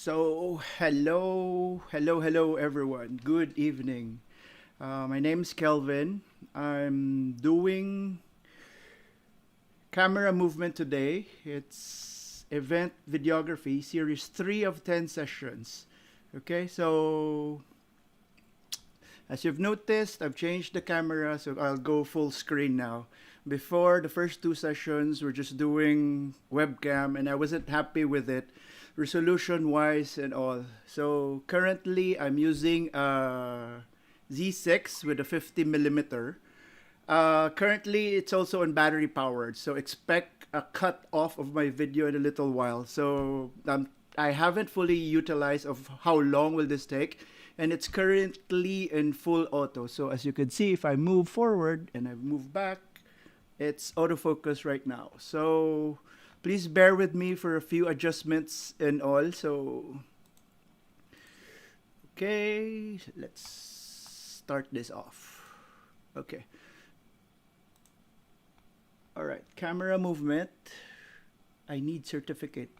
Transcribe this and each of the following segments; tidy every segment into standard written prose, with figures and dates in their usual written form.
Hello, everyone. Good evening. My name is Kelvin. I'm doing camera movement today. It's event videography, series 3 of 10 sessions. Okay, so as you've noticed, I've changed the camera, so I'll go full screen now. Before, the first two sessions were just doing webcam, and I wasn't happy with it, resolution wise and all. So currently, I'm using a Z6 with a 50 millimeter. Currently, it's also on battery powered, so expect a cut off of my video in a little while. So I haven't fully utilized of how long will this take, and it's currently in full auto. So as you can see, if I move forward and I move back, it's autofocus right now. So please bear with me for a few adjustments and all. So okay, let's start this off. Okay. All right, camera movement. I need certificate.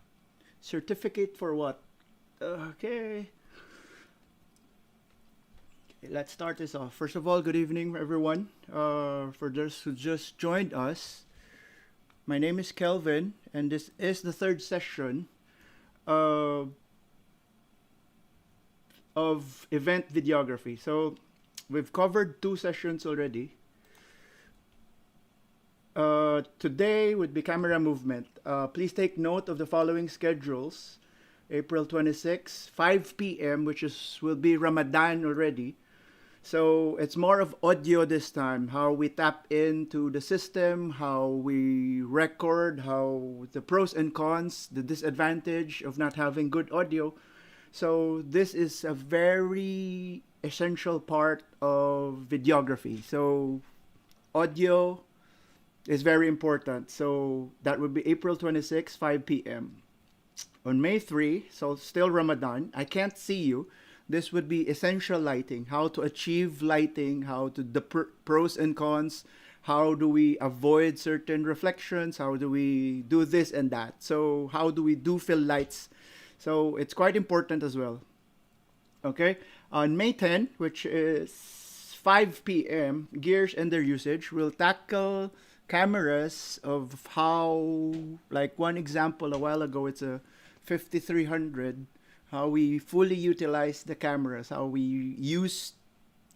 Certificate for what? Okay. Let's start this off. First of all, good evening, everyone. For those who just joined us, my name is Kelvin, and this is the third session uh, of event videography. So we've covered two sessions already. Today would be camera movement. Please take note of the following schedules. April 26, 5 p.m., which will be Ramadan already. So it's more of audio this time, how we tap into the system, how we record, how the pros and cons, the disadvantage of not having good audio. So this is a very essential part of videography. So audio is very important. So that would be April 26, 5 p.m. On May 3, so still Ramadan, I can't see you. This would be essential lighting, how to achieve lighting, how to the pros and cons, how do we avoid certain reflections, how do we do this and that. So how do we do fill lights? So it's quite important as well. Okay, on May 10, which is 5 p.m., gears and their usage, we'll tackle cameras of how, like one example a while ago, it's a 5300, how we fully utilize the cameras, how we use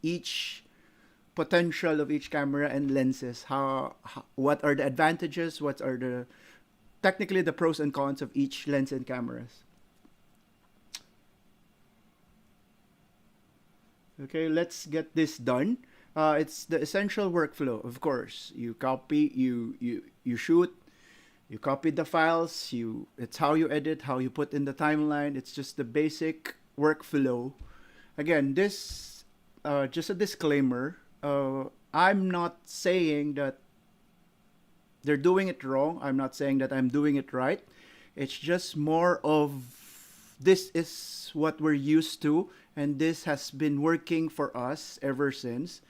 each potential of each camera and lenses, how what are the advantages, what are the technically the pros and cons of each lens and cameras. Okay, let's get this done. It's the essential workflow, of course. You copy, you shoot, you copy the files, it's how you edit, how you put in the timeline. It's just the basic workflow. Again, this just a disclaimer. I'm not saying that they're doing it wrong. I'm not saying that I'm doing it right. It's just more of this is what we're used to, and this has been working for us ever since.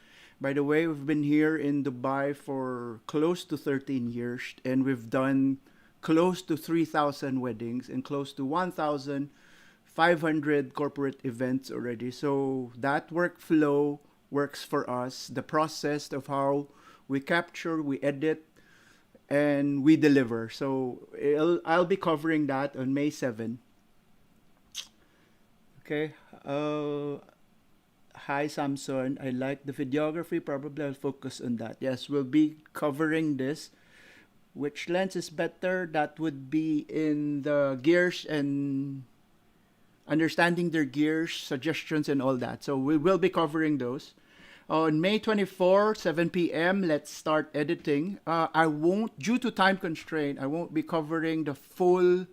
By the way, we've been here in Dubai for close to 13 years, and we've done close to 3,000 weddings and close to 1,500 corporate events already. So that workflow works for us. The process of how we capture, we edit, and we deliver. So I'll be covering that on May 7. Okay. Hi Samson, I like the videography. Probably I'll focus on that. Yes, we'll be covering this. Which lens is better? That would be in the gears and understanding their gears, suggestions, and all that. So we will be covering those. On May 24, 7 p.m., let's start editing. I won't, due to time constraint, I won't be covering the full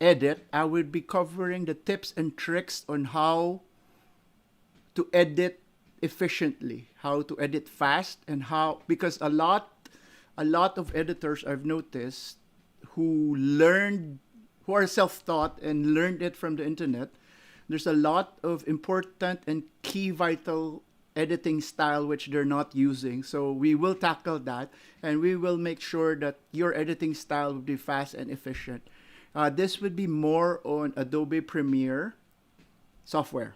edit. I will be covering the tips and tricks on how to edit efficiently, how to edit fast, and how, because a lot of editors I've noticed who are self-taught and learned it from the internet. There's a lot of important and key vital editing style which they're not using. So we will tackle that, and we will make sure that your editing style will be fast and efficient. This would be more on Adobe Premiere software.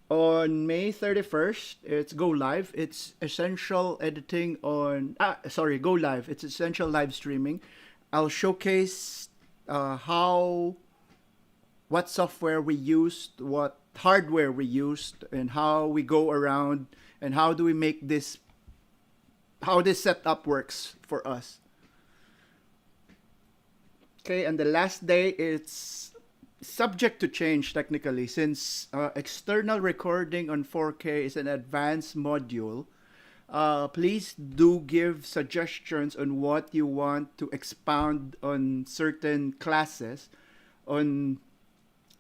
On May 31st, it's go live. It's essential editing on, go live. It's essential live streaming. I'll showcase what software we used, what hardware we used, and how we go around, and how do we make this, how this setup works for us. Okay, and the last day, it's subject to change technically, since external recording on 4K is an advanced module. Please do give suggestions on what you want to expound on certain classes, on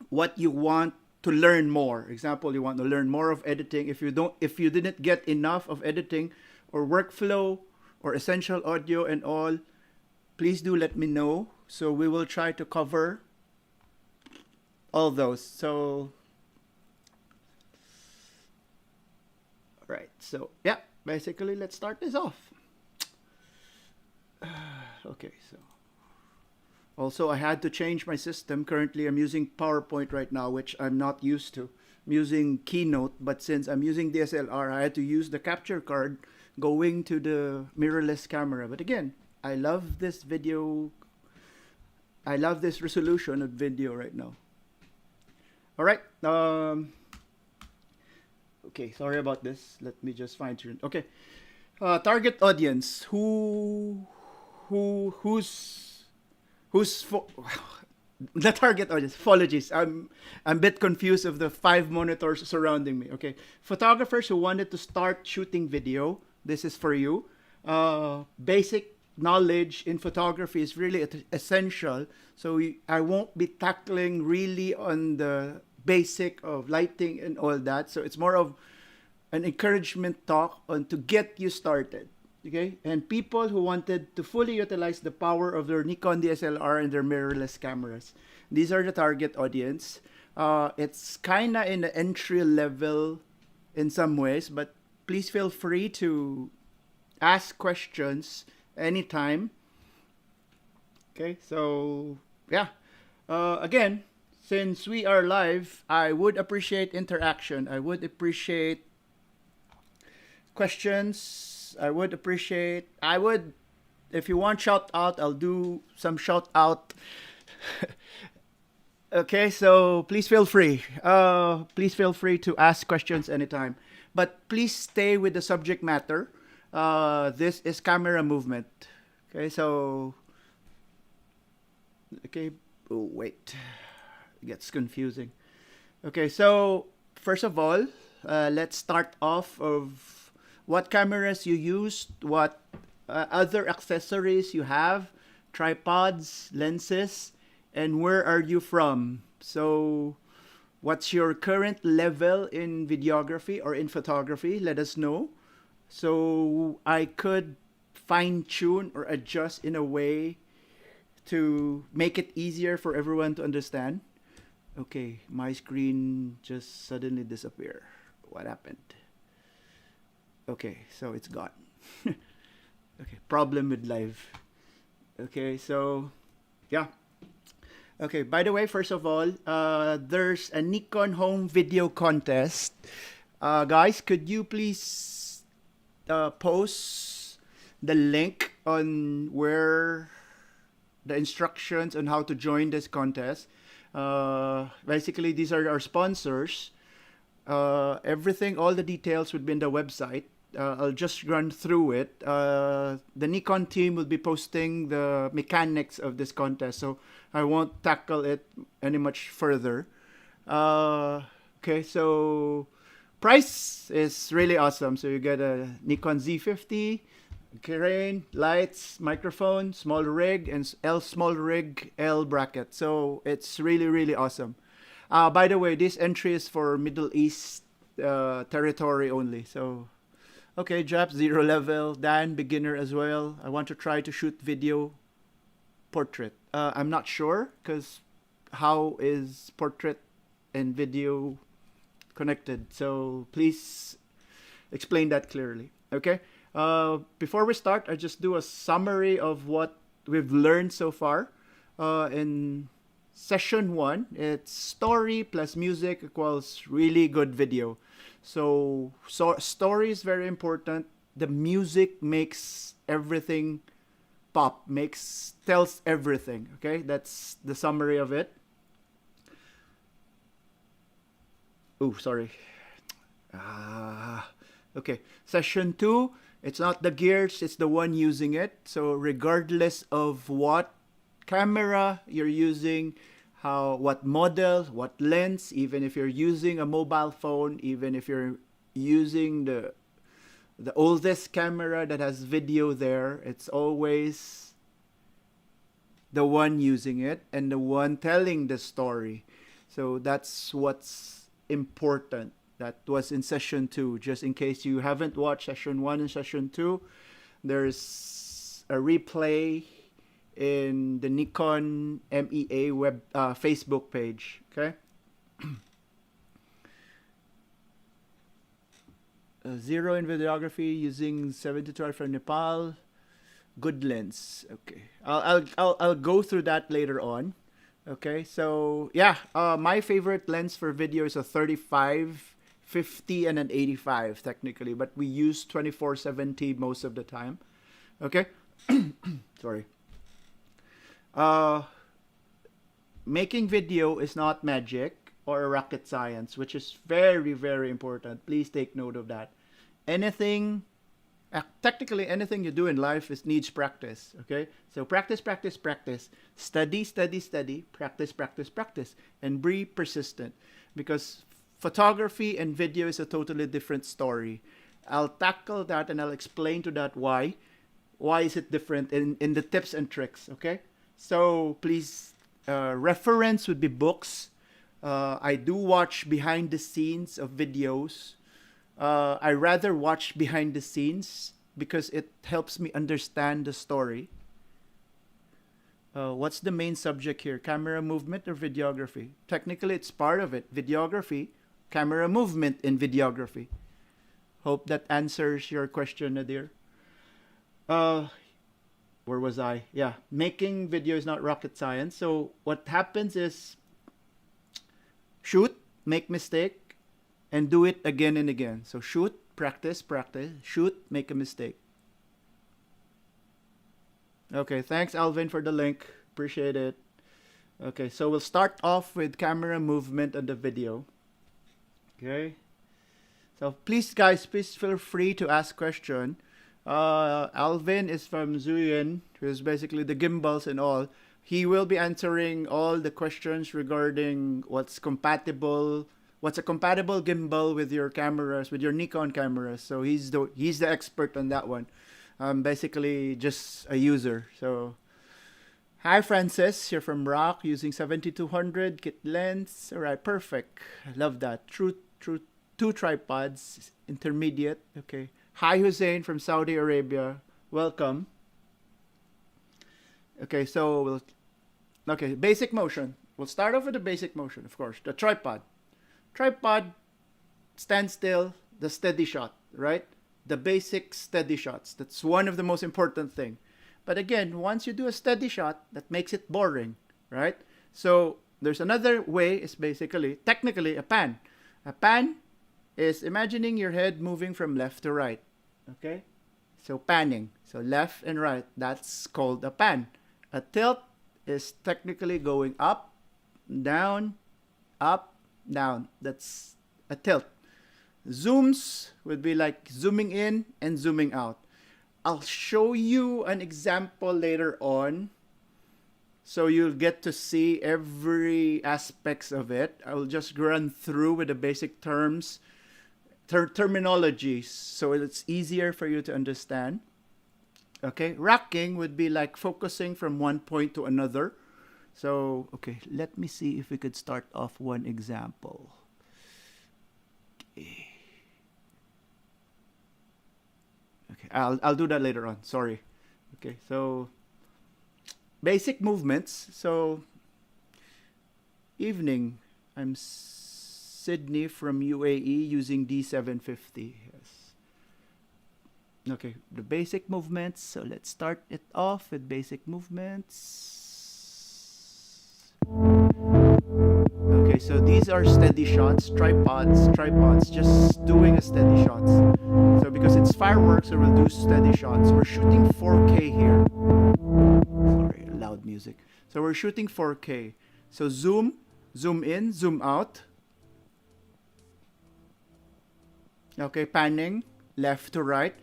what you want to learn more. Example, you want to learn more of editing. If you didn't get enough of editing or workflow or essential audio and all, please do let me know. So we will try to cover all those. So, right. So yeah, basically let's start this off. Okay, so also I had to change my system. Currently I'm using PowerPoint right now, which I'm not used to. I'm using Keynote, but since I'm using DSLR, I had to use the capture card going to the mirrorless camera. But again, I love this video. I love this resolution of video right now. All right. Okay, sorry about this. Let me just fine tune. Okay. Target audience. Who's the target audience? Apologies. I'm a bit confused of the 5 monitors surrounding me. Okay. Photographers who wanted to start shooting video. This is for you. Basic knowledge in photography is really essential. So I won't be tackling really on the basic of lighting and all that. So it's more of an encouragement talk on to get you started. Okay, and people who wanted to fully utilize the power of their Nikon DSLR and their mirrorless cameras. These are the target audience. It's kind of in the entry level in some ways, but please feel free to ask questions anytime. Okay, so yeah. Again, since we are live, I would appreciate interaction. I would appreciate questions. I would, if you want shout out, I'll do some shout out. Okay, so please feel free. Please feel free to ask questions anytime. But please stay with the subject matter. This is camera movement. Okay, so oh, wait, it gets confusing. Okay, so first of all, let's start off of what cameras you used, what other accessories you have, tripods, lenses, and where are you from. So what's your current level in videography or in photography? Let us know, so I could fine tune or adjust in a way to make it easier for everyone to understand. Okay, my screen just suddenly disappeared. What happened? Okay, so it's gone. Okay, problem with live. Okay, so yeah. Okay, by the way, first of all, there's a Nikon home video contest. Guys, could you please post the link on where the instructions on how to join this contest? Basically, these are our sponsors. Everything, all the details would be in the website. I'll just run through it. The Nikon team will be posting the mechanics of this contest, so I won't tackle it any much further. Okay, so price is really awesome. So you get a Nikon Z50, crane, lights, microphone, small rig, and L small rig, L bracket. So it's really, really awesome. By the way, this entry is for Middle East territory only. So, okay, Jap, 0 level. Dan, beginner as well. I want to try to shoot video portrait. I'm not sure, because how is portrait and video connected? So please explain that clearly. Okay. Before we start, I just do a summary of what we've learned so far in session 1. It's story plus music equals really good video. So story is very important. The music makes everything pop, tells everything. Okay, that's the summary of it. Oh, sorry. Okay, session 2. It's not the gears, it's the one using it. So regardless of what camera you're using, what model, what lens, even if you're using a mobile phone, even if you're using the oldest camera that has video there, it's always the one using it and the one telling the story. So that's what's important. That was in session 2. Just in case you haven't watched session 1 and session 2, there's a replay in the Nikon MEA Facebook page. Okay. 0 in videography using 70-12 from Nepal. Good lens. Okay. I'll go through that later on. Okay. So yeah, my favorite lens for video is a 35, 50, and an 85 technically, but we use 24-70 most of the time. Okay. Sorry. Making video is not magic or rocket science, which is very, very important. Please take note of that. Technically anything you do in life needs practice. Okay, so practice, practice, practice. Study, study, study. Practice, practice, practice, and be persistent. Because photography and video is a totally different story. I'll tackle that and I'll explain to that why. Why is it different in the tips and tricks? Okay. So please, reference would be books. I do watch behind the scenes of videos. I rather watch behind the scenes because it helps me understand the story. What's the main subject here? Camera movement or videography? Technically, it's part of it. Videography, camera movement in videography. Hope that answers your question, Nadir. Where was I? Yeah, making video is not rocket science. So what happens is shoot, make mistake, and do it again and again. So shoot, practice, practice, shoot, make a mistake. Okay, thanks Alvin for the link. Appreciate it. Okay, so we'll start off with camera movement on the video. Okay. So please guys, please feel free to ask question. Alvin is from Zuyen, who is basically the gimbals and all. He will be answering all the questions regarding what's a compatible gimbal with your cameras, with your Nikon cameras. So he's the expert on that one. Basically just a user. So hi Francis, you're from Rock using 7200 kit lens. All right, perfect. I love that. True. 2 tripods, intermediate. Okay. Hi Hussein from Saudi Arabia. Welcome. Okay, so basic motion. We'll start off with the basic motion, of course. The tripod. Tripod, stand still, the steady shot, right? The basic steady shots. That's one of the most important thing. But again, once you do a steady shot, that makes it boring, right? So there's another way, is basically, technically, a pan. A pan is imagining your head moving from left to right. Okay? So panning. So left and right. That's called a pan. A tilt is technically going up, down, down. That's a tilt. Zooms would be like zooming in and zooming out. I'll show you an example later on, so you'll get to see every aspects of it. I will just run through with the basic terms, terminologies, so it's easier for you to understand. Okay, racking would be like focusing from one point to another. So, okay, let me see if we could start off one example. Okay. Okay, I'll do that later on. Sorry. Okay, so basic movements. So evening. I'm Sydney from UAE using D750. Yes. Okay, the basic movements. So let's start it off with basic movements. Okay, so these are steady shots, tripods, just doing a steady shots. So because it's fireworks, so we'll do steady shots. We're shooting 4K here. Sorry, loud music. So we're shooting 4K. So zoom in, zoom out. Okay, panning, left to right.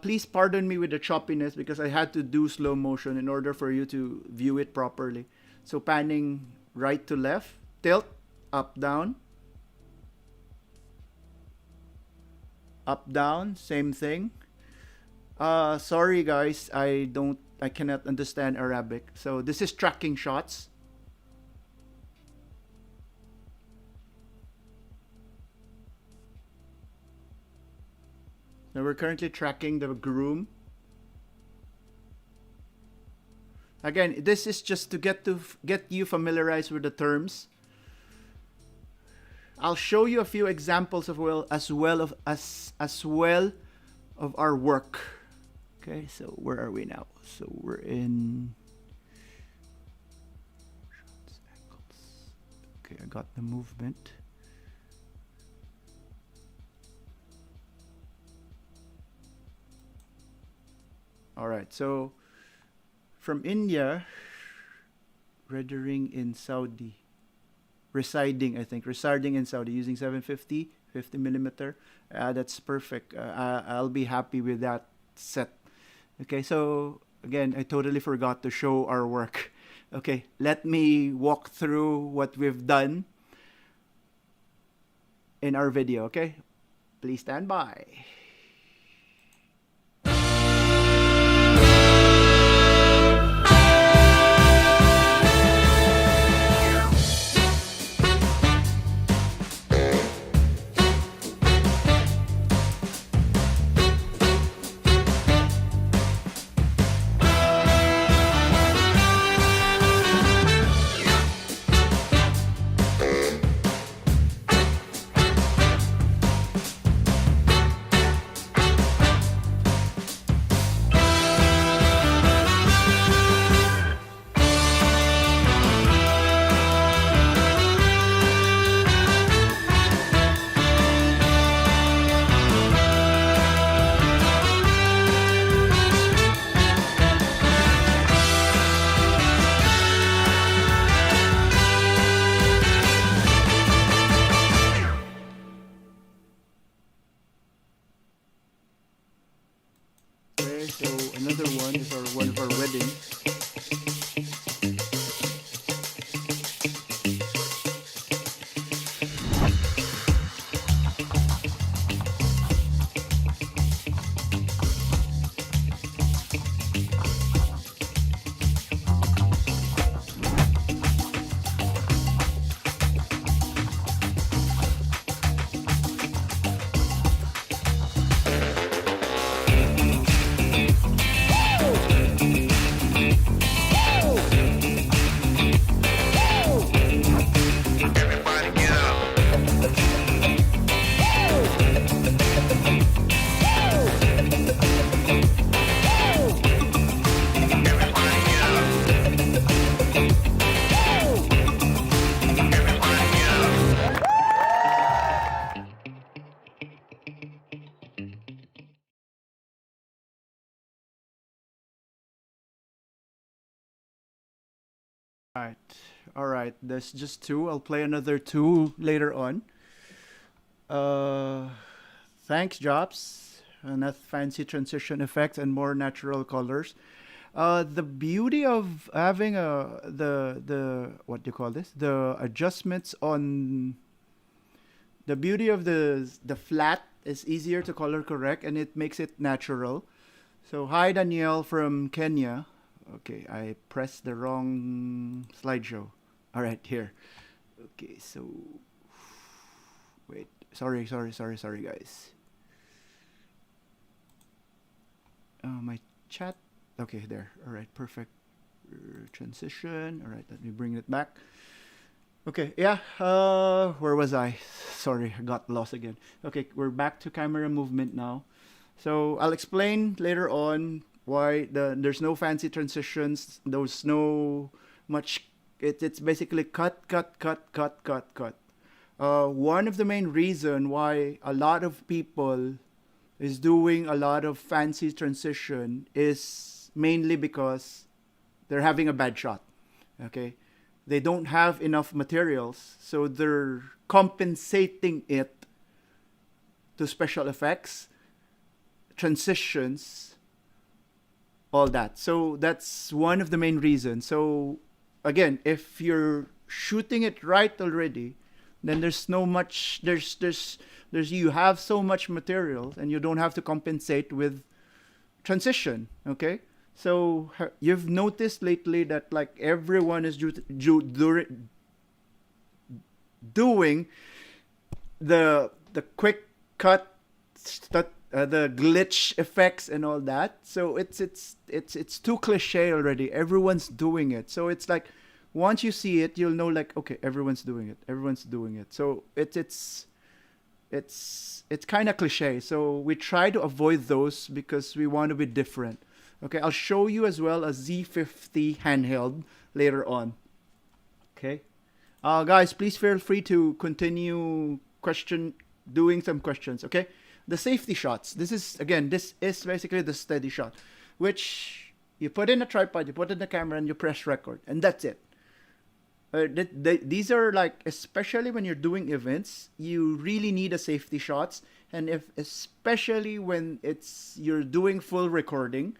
Please pardon me with the choppiness because I had to do slow motion in order for you to view it properly. So panning right to left, tilt, up, down, same thing. Sorry guys, I cannot understand Arabic. So this is tracking shots. Now we're currently tracking the groom. Again, this is just to get you familiarized with the terms. I'll show you a few examples of as well of our work. Okay, so where are we now? So we're in. Okay, I got the movement. All right, so from India, rendering in Saudi, residing in Saudi using 750, 50 millimeter. That's perfect. I'll be happy with that set. Okay, so again, I totally forgot to show our work. Okay, let me walk through what we've done in our video. Okay, please stand by. So another one is one of our weddings. All right. That's just two. I'll play another two later on. Thanks, Jobs. Enough fancy transition effects and more natural colors. The beauty of having the what do you call this? The adjustments on the beauty of the flat is easier to color correct and it makes it natural. So hi Danielle from Kenya. Okay, I pressed the wrong slideshow. All right, here. Okay, so wait. Sorry, guys. My chat. Okay, there. All right, perfect. Transition. All right, let me bring it back. Okay, yeah. Where was I? Sorry, I got lost again. Okay, we're back to camera movement now. So I'll explain later on why there's no fancy transitions. There's no much. It's basically cut, cut, cut, cut, cut, cut. One of the main reason why a lot of people is doing a lot of fancy transition is mainly because they're having a bad shot. Okay, they don't have enough materials, so they're compensating it to special effects, transitions, all that. So that's one of the main reasons. So again, if you're shooting it right already, then there's no much there's you have so much material and you don't have to compensate with transition. Okay, so you've noticed lately that like everyone is doing the quick cut, the glitch effects and all that. So it's too cliche already. Everyone's doing it. So it's like once you see it, you'll know like okay, everyone's doing it. Everyone's doing it. So it's kind of cliche. So we try to avoid those because we want to be different. Okay, I'll show you as well a Z50 handheld later on. Okay, guys, please feel free to continue doing some questions. Okay, the safety shots. This is basically the steady shot, which you put in a tripod, you put in the camera, and you press record, and that's it. These are like, especially when you're doing events, you really need a safety shots, and especially when you're doing full recording,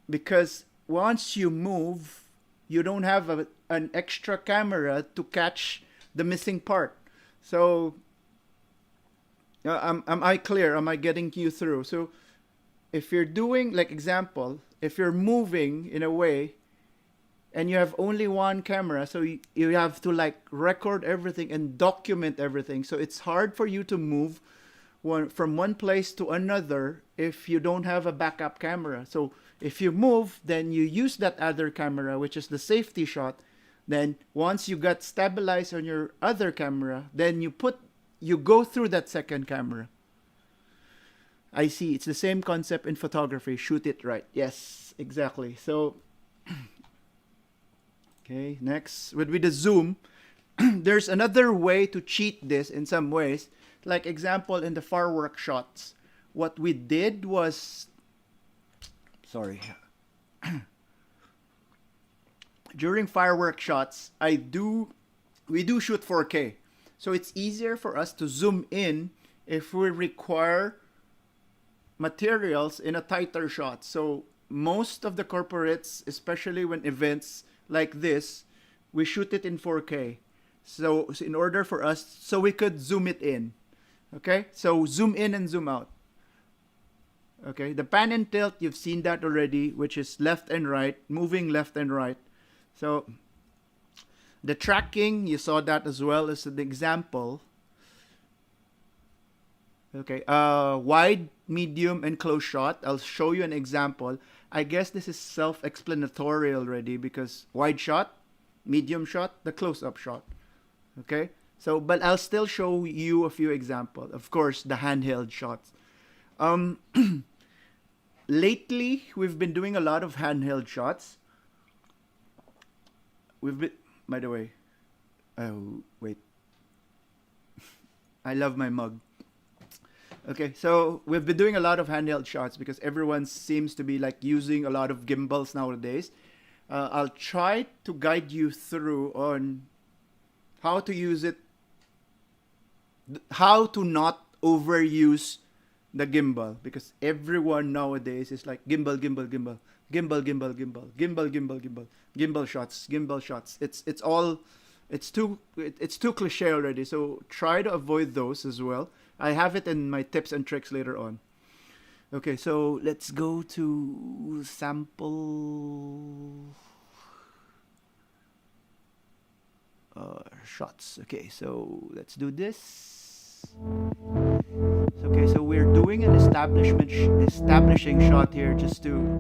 because once you move, you don't have an extra camera to catch the missing part. So, am I clear? Am I getting you through? So, if you're doing, like example, if you're moving in a way, and you have only one camera, so you have to like record everything and document everything. So it's hard for you to move from one place to another if you don't have a backup camera. So if you move, then you use that other camera, which is the safety shot. Then once you got stabilized on your other camera, then you go through that second camera. I see. It's the same concept in photography. Shoot it right. Yes, exactly. So okay, next would be the zoom. There's another way to cheat this in some ways. Like example, in the firework shots, what we did was, sorry, during firework shots, we do shoot 4K. So it's easier for us to zoom in if we require materials in a tighter shot. So most of the corporates, especially when events like this, we shoot it in 4K. So in order for us, so we could zoom it in. Okay, so zoom in and zoom out. Okay, the pan and tilt, you've seen that already, which is left and right, moving left and right. So the tracking, you saw that as well as an example. Okay, wide, medium, and close shot. I'll show you an example. I guess this is self-explanatory already because wide shot, medium shot, the close-up shot. Okay, so but I'll still show you a few examples. Of course, the handheld shots. Lately, we've been doing a lot of handheld shots. By the way, oh wait, I love my mug. Okay, so we've been doing a lot of handheld shots because everyone seems to be like using a lot of gimbals nowadays. I'll try to guide you through on how to use it, how to not overuse the gimbal, because everyone nowadays is like gimbal, gimbal, gimbal, gimbal, gimbal, gimbal, gimbal, gimbal, gimbal, gimbal shots, gimbal shots. It's too cliche already. So try to avoid those as well. I have it in my tips and tricks later on. Okay, so let's go to sample shots. Okay, so let's do this. Okay, so we're doing an establishing shot here just to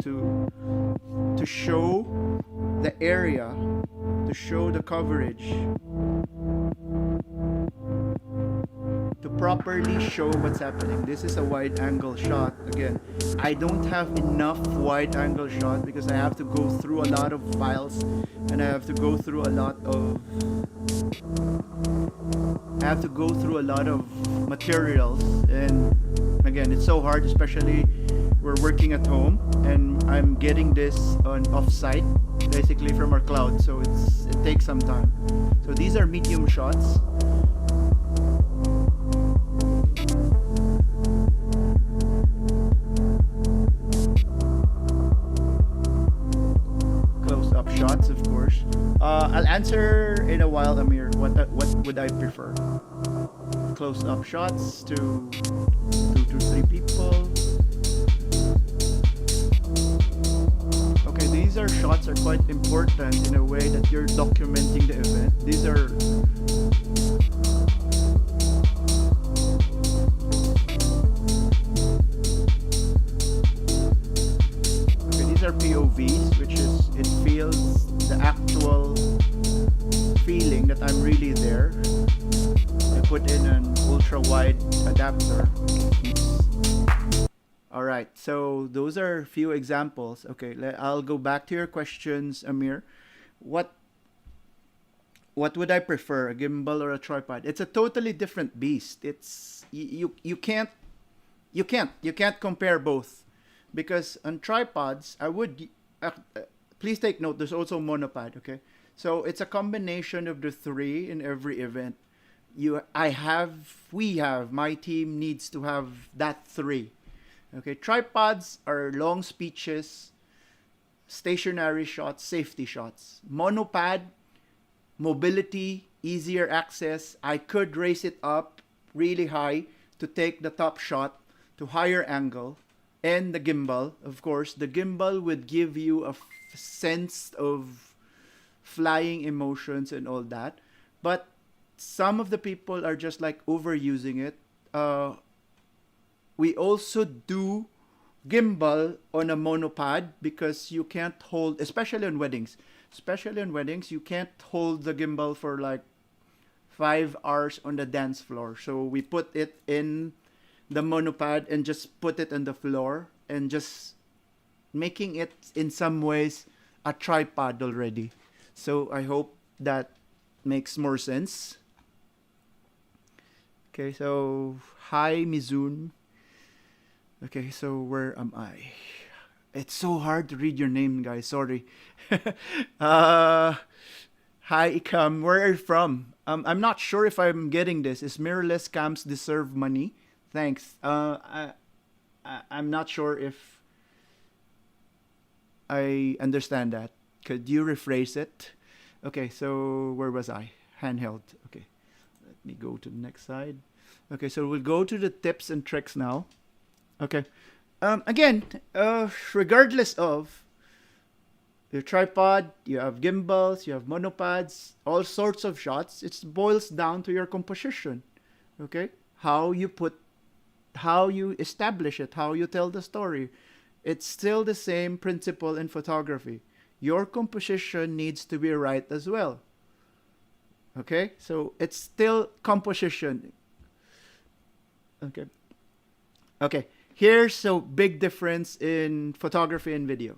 show the area, to show the coverage, to properly show what's happening. This is a wide angle shot. Again, I don't have enough wide angle shot because I have to go through a lot of files and I have to go through a lot of materials, and again, it's so hard, especially we're working at home and I'm getting this on off-site, basically from our cloud, so it takes some time. So these are medium shots. Close-up shots, of course. I'll answer in a while, Amir. What would I prefer? Close-up shots to 2 to 3 people. Okay, these shots are quite important in a way that you're documenting the event. These are POVs, which is, it feels the actual feeling that I'm really there. I put in an ultra wide adapter. Alright, so those are a few examples. Okay, I'll go back to your questions, Amir. What would I prefer, a gimbal or a tripod? It's a totally different beast. It's you can't compare both, because on tripods I would please take note, there's also monopod. Okay, so it's a combination of the three in every event. My team needs to have that three. Okay, tripods are long speeches, stationary shots, safety shots. Monopod, mobility, easier access. I could raise it up really high to take the top shot to higher angle. And the gimbal, of course, the gimbal would give you a sense of flying emotions and all that. But some of the people are just like overusing it. We also do gimbal on a monopod because you can't hold, especially on weddings, you can't hold the gimbal for like 5 hours on the dance floor. So we put it in the monopod and just put it on the floor and just making it in some ways a tripod already. So I hope that makes more sense. Okay, so hi Mizun. Okay, so where am I? It's so hard to read your name, guys. Sorry. Hi Ikam. Where are you from? I'm not sure if I'm getting this. Is mirrorless cams deserve money? Thanks. I'm not sure if I understand that. Could you rephrase it? Okay, so where was I? Handheld. Okay, let me go to the next slide. Okay, so we'll go to the tips and tricks now. Okay. Again, regardless of your tripod, you have gimbals, you have monopods, all sorts of shots, it boils down to your composition. Okay? How you establish it, how you tell the story. It's still the same principle in photography. Your composition needs to be right as well. Okay? So it's still composition. Okay. Okay. Here's a big difference in photography and video.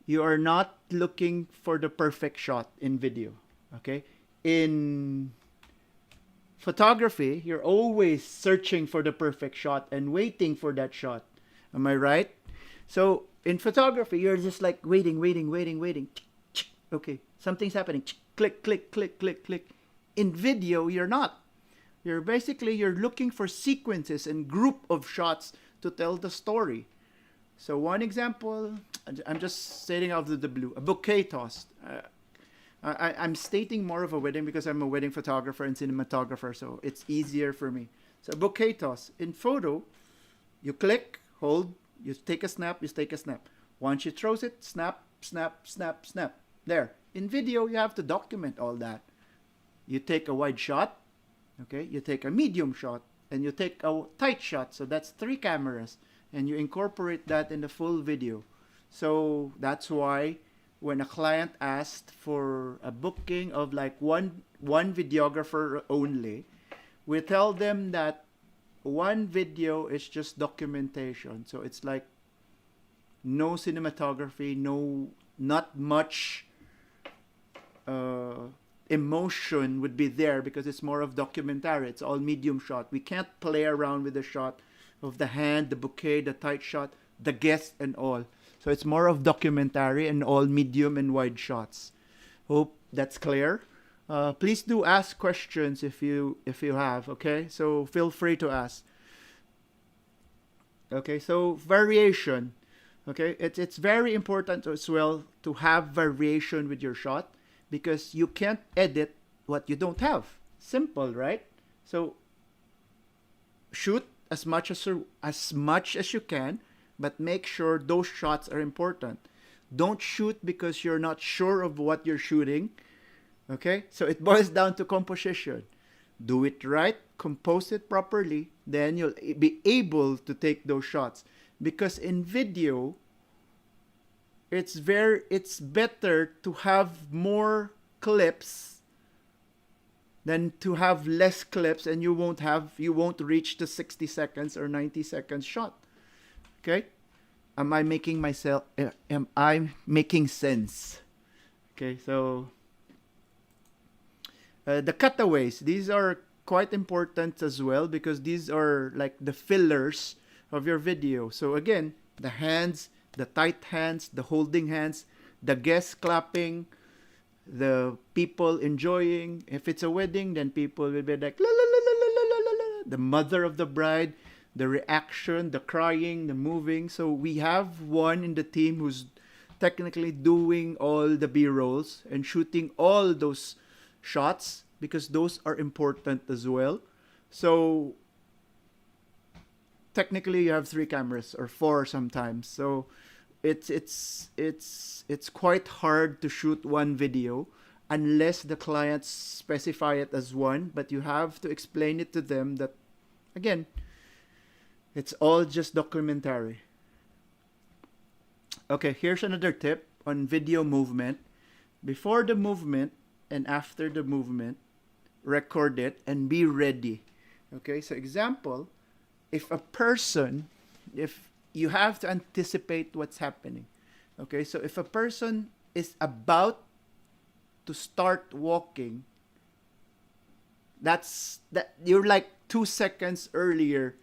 You are not looking for the perfect shot in video. Okay? In photography, you're always searching for the perfect shot and waiting for that shot. Am I right? So in photography, you're just like waiting. Okay, something's happening. Click, click, click, click, click. In video, you're not. You're looking for sequences and group of shots to tell the story. So one example, I'm just stating out of the blue, a bouquet toss. I'm stating more of a wedding because I'm a wedding photographer and cinematographer, so it's easier for me. So bouquet toss. In photo, you click, hold, you take a snap, you take a snap. Once you throws it, snap, snap, snap, snap. There. In video, you have to document all that. You take a wide shot, okay, you take a medium shot, and you take a tight shot. So that's 3 cameras, and you incorporate that in the full video. So that's why when a client asked for a booking of like one videographer only, we tell them that one video is just documentation. So it's like no cinematography, no, not much uh, emotion would be there because it's more of documentary. It's all medium shot. We can't play around with the shot of the hand, the bouquet, the tight shot, the guest, and all. So it's more of documentary and all medium and wide shots. Hope that's clear. Please do ask questions if you have. Okay, so feel free to ask. Okay, so variation. Okay, it's very important as well to have variation with your shot because you can't edit what you don't have. Simple, right? So shoot as much as you can, but make sure those shots are important. Don't shoot because you're not sure of what you're shooting. Okay, so it boils down to composition. Do it right, compose it properly, then you'll be able to take those shots. Because in video, it's better to have more clips than to have less clips, and you won't reach the 60 seconds or 90 seconds shot. Okay, am I making sense? Okay, so the cutaways, these are quite important as well because these are like the fillers of your video. So again, the hands, the tight hands, the holding hands, the guests clapping, the people enjoying. If it's a wedding, then people will be like la la la la la la la la. The mother of the bride, the reaction, the crying, the moving. So we have one in the team who's technically doing all the B-rolls and shooting all those shots because those are important as well. So technically you have 3 cameras or 4 sometimes. So it's quite hard to shoot one video unless the clients specify it as one, but you have to explain it to them that again, it's all just documentary. Okay, here's another tip on video movement. Before the movement and after the movement, record it and be ready. Okay, so example, if you have to anticipate what's happening. Okay, so if a person is about to start walking, that you're like 2 seconds earlier,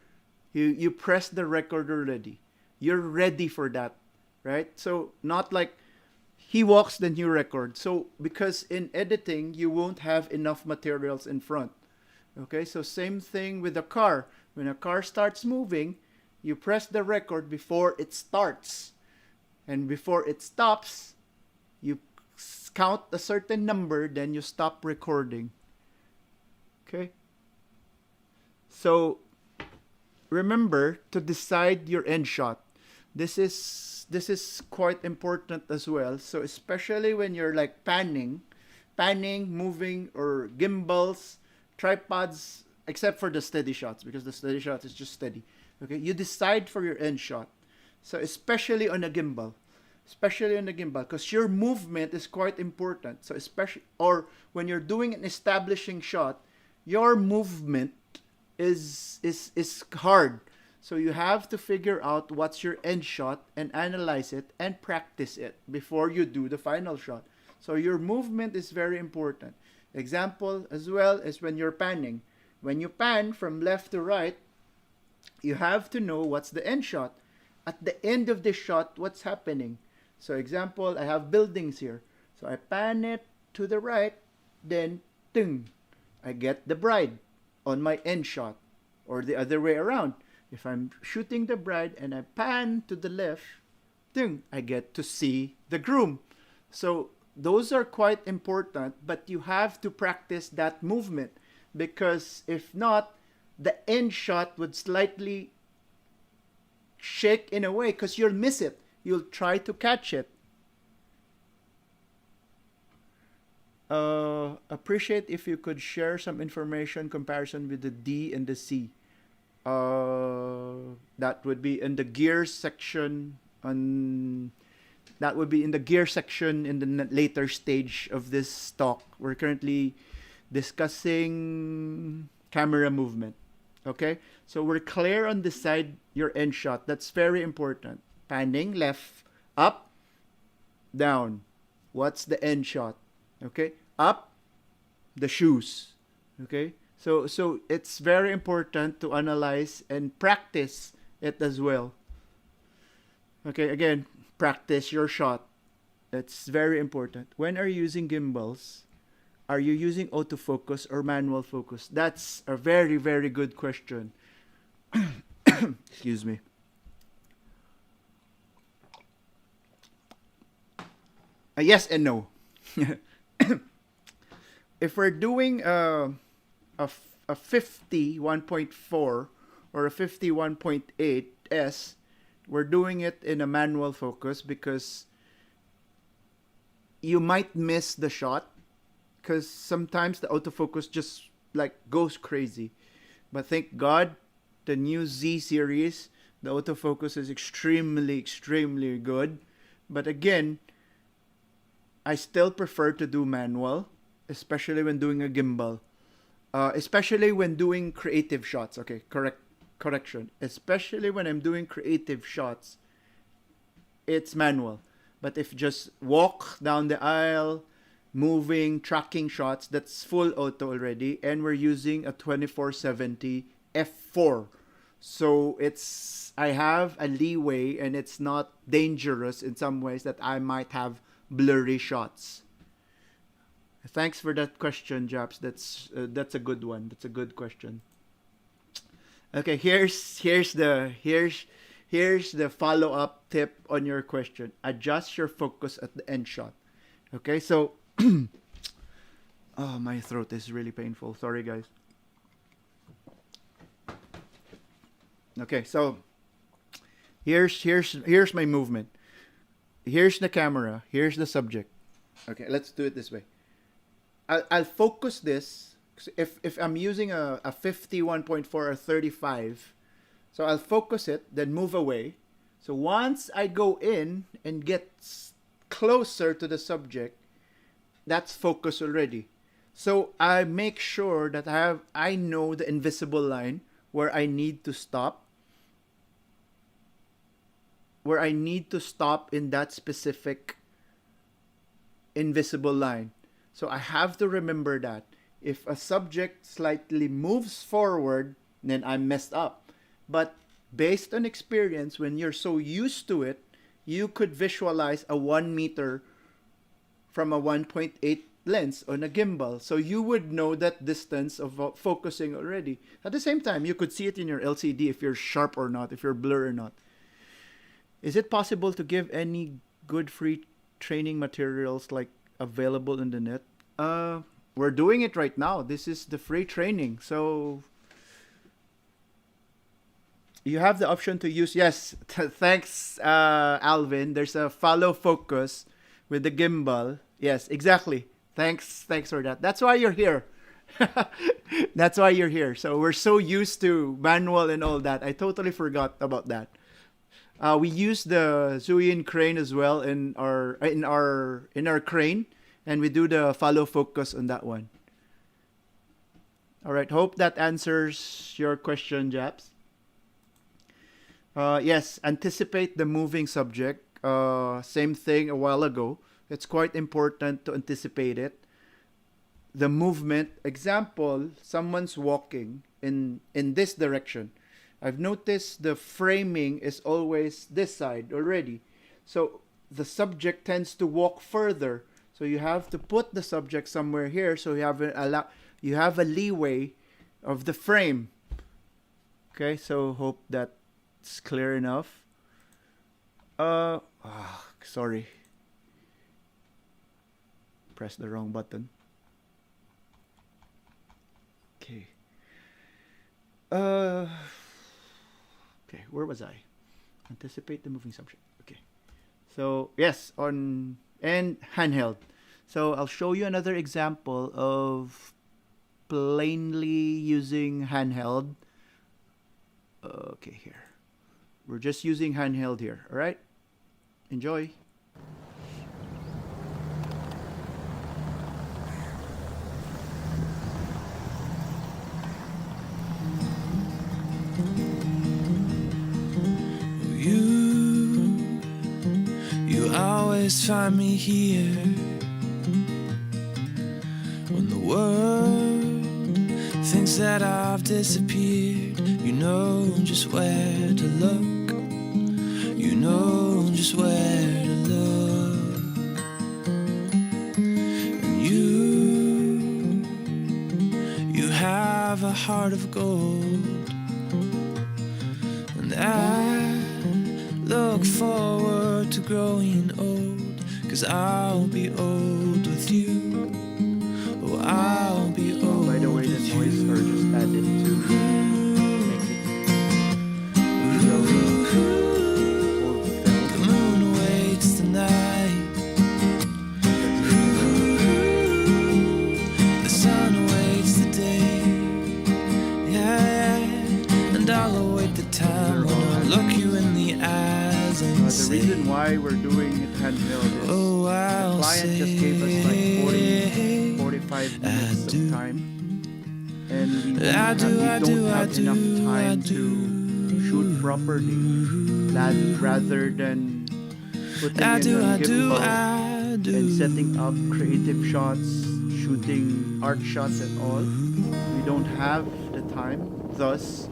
you press the record already. You're ready for that, right? So not like he walks, then you record. So because in editing, you won't have enough materials in front. Okay, so same thing with a car. When a car starts moving, you press the record before it starts. And before it stops, you count a certain number, then you stop recording. Okay? So remember to decide your end shot. This is quite important as well. So especially when you're like panning, moving, or gimbals, tripods, except for the steady shots, because the steady shot is just steady. Okay, you decide for your end shot. So especially on a gimbal, because your movement is quite important. So especially, or when you're doing an establishing shot, your movement is hard. So you have to figure out what's your end shot and analyze it and practice it before you do the final shot. So your movement is very important. Example as well as when you're panning. When you pan from left to right, you have to know what's the end shot. At the end of the shot, what's happening? So example, I have buildings here. So I pan it to the right, then ting, I get the bride on my end shot. Or the other way around. If I'm shooting the bride and I pan to the left, ting, I get to see the groom. So those are quite important, but you have to practice that movement because if not, the end shot would slightly shake in a way because you'll miss it. You'll try to catch it. Appreciate if you could share some information comparison with the D and the C. That would be in the gear section that would be in the gear section in the later stage of this talk. We're currently discussing camera movement. Okay, so we're clear on this side, your end shot. That's very important. Panning left, up, down. What's the end shot? Okay, up, the shoes. Okay, so it's very important to analyze and practice it as well. Okay, again, practice your shot. That's very important. When are you using gimbals? Are you using autofocus or manual focus? That's a very, very good question. Excuse me. Yes and no. If we're doing a 50 1.4 or a 50 1.8 S, we're doing it in a manual focus because you might miss the shot because sometimes the autofocus just like goes crazy. But thank God, the new Z series, the autofocus is extremely, extremely good. But again, I still prefer to do manual, especially when doing a gimbal. Especially when doing creative shots. Okay, correction. Especially when I'm doing creative shots, it's manual. But if just walk down the aisle, moving, tracking shots, that's full auto already. And we're using a 2470 f4. So I have a leeway and it's not dangerous in some ways that I might have blurry shots. Thanks for that question, Japs. That's a good one. That's a good question. Okay, here's the follow-up tip on your question. Adjust your focus at the end shot. Okay, so oh, my throat is really painful. Sorry, guys. Okay, so here's my movement. Here's the camera. Here's the subject. Okay, let's do it this way. I'll focus this. If I'm using a 51.4 or 35, so I'll focus it, then move away. So once I go in and get closer to the subject, that's focus already. So I make sure that I know the invisible line where I need to stop. Where I need to stop in that specific invisible line. So I have to remember that. If a subject slightly moves forward, then I'm messed up. But based on experience, when you're so used to it, you could visualize a 1 meter from a 1.8 lens on a gimbal. So you would know that distance of focusing already. At the same time, you could see it in your LCD if you're sharp or not, if you're blur or not. Is it possible to give any good free training materials like available in the net? We're doing it right now. This is the free training. So you have the option to use. Yes, thanks, Alvin. There's a follow focus with the gimbal. Yes, exactly. Thanks for that. That's why you're here. That's why you're here. So we're so used to manual and all that. I totally forgot about that. We use the Zhuyin crane as well in our crane, and we do the follow focus on that one. All right. Hope that answers your question, Japs. Yes, anticipate the moving subject. Same thing a while ago. It's quite important to anticipate it. The movement. Example: someone's walking in this direction. I've noticed the framing is always this side already. So the subject tends to walk further. So you have to put the subject somewhere here so you have a leeway of the frame. Okay, so hope that's clear enough. Sorry. Press the wrong button. Okay. Okay, where was I? Anticipate the moving subject. Okay. So, yes, and handheld. So, I'll show you another example of plainly using handheld. Okay, here. We're just using handheld here, all right? Enjoy. always find me here when the world thinks that I've disappeared. You know just where to look. You know just where to look. And you have a heart of gold. And I look forward to growing old, 'cause I'll be old with you. Oh, I'll be old. By the way, the noise are just added to make it feel old film. The moon awaits tonight. The sun awaits the day. Yeah, and I'll await the time when I'll look you in the eyes and The say, reason why we're doing it handheld is oh, I'll the client just gave us like 45 minutes of time, and we don't have enough time to shoot properly, rather than putting in a gimbal and setting up creative shots, shooting art shots and all. We don't have the time, thus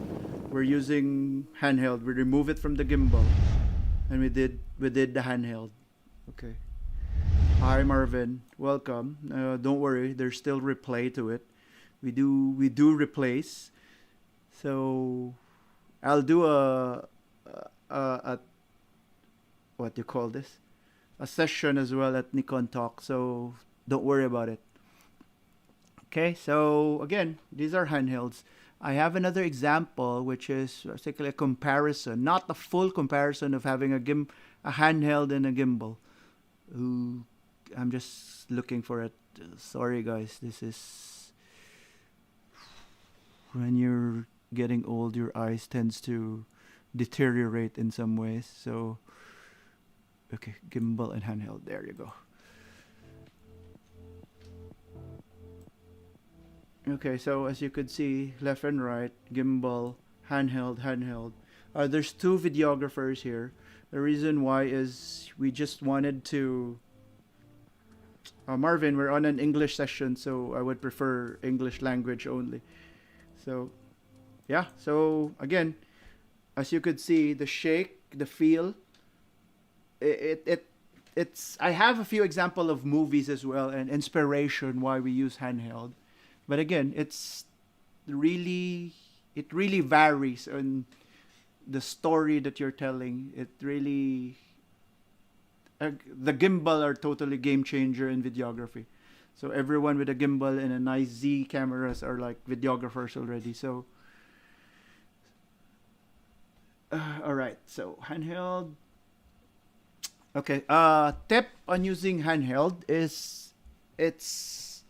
we're using handheld. We remove it from the gimbal and we did the handheld. Okay. Hi Marvin, welcome. Don't worry, there's still replay to it. We do replace. So I'll do a what do you call this? A session as well at Nikon Talk. So don't worry about it. Okay, so again, these are handhelds. I have another example, which is basically a comparison, not a full comparison of having a handheld and a gimbal. Ooh, I'm just looking for it. Sorry guys, this is when you're getting old, your eyes tends to deteriorate in some ways. So okay, gimbal and handheld, there you go. Okay, so as you could see, left and right, gimbal, handheld. There's two videographers here. The reason why is we just wanted to Marvin, we're on an English session, so I would prefer English language only. So, yeah. So again, as you could see, the shake, the feel, it's. I have a few example of movies as well and inspiration why we use handheld, but again, it really varies on the story that you're telling. It really the gimbal are totally game changer in videography. So everyone with a gimbal and a nice Z cameras are like videographers already. So all right, so handheld. Okay, tip on using handheld is it's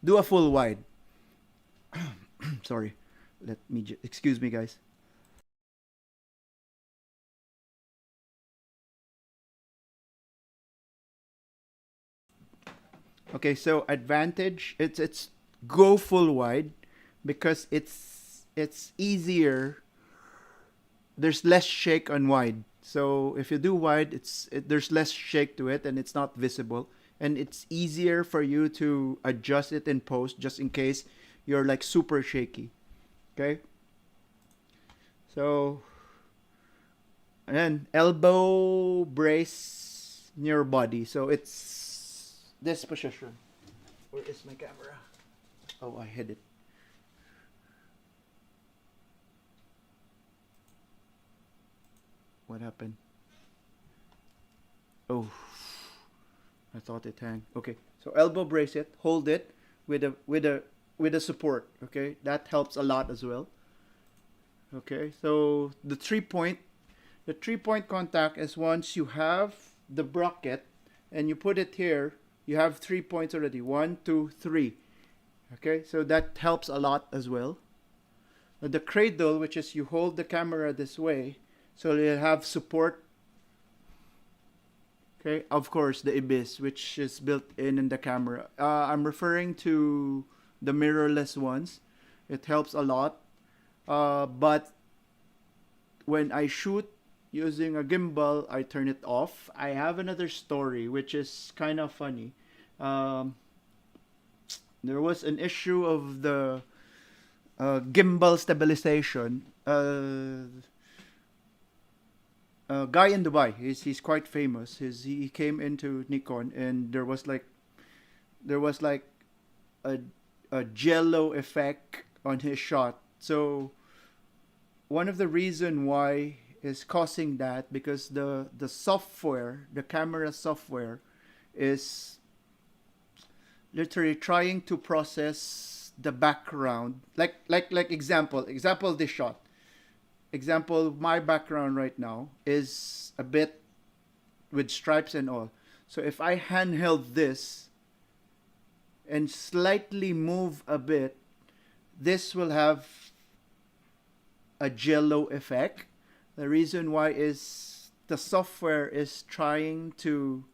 do a full wide. Sorry, excuse me guys. Okay, so advantage, it's go full wide because it's easier. There's less shake on wide. So if you do wide, there's less shake to it and it's not visible, and it's easier for you to adjust it in post just in case you're like super shaky. Okay? So and then elbow brace near body. So it's this position. Where is my camera? Oh, I hid it. What happened? Oh, I thought it hung. Okay, so elbow brace it, hold it with a support. Okay, that helps a lot as well. Okay, so the 3-point contact is once you have the bracket and you put it here, you have 3 points already. 1, 2, 3. Okay, so that helps a lot as well. The cradle, which is you hold the camera this way, so you have support. Okay, of course the Ibis, which is built in the camera. I'm referring to the mirrorless ones. It helps a lot. But when I shoot using a gimbal, I turn it off. I have another story which is kind of funny. Um, there was an issue of the gimbal stabilization. A guy in Dubai, he's quite famous. He came into Nikon, and there was like a jello effect on his shot. So one of the reason why is causing that, because the software, the camera software, is literally trying to process the background. Like example this shot. Example, my background right now is a bit with stripes and all. So if I handheld this and slightly move a bit, this will have a jello effect. The reason why is the software is trying to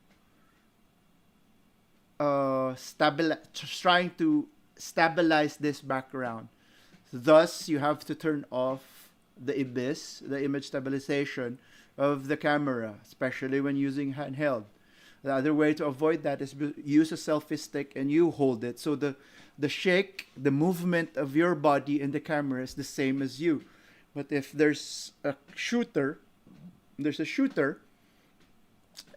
stabilize this background. Thus, you have to turn off the IBIS, the image stabilization of the camera, especially when using handheld. The other way to avoid that is use a selfie stick and you hold it. So the shake, the movement of your body in the camera is the same as you. But if there's a shooter,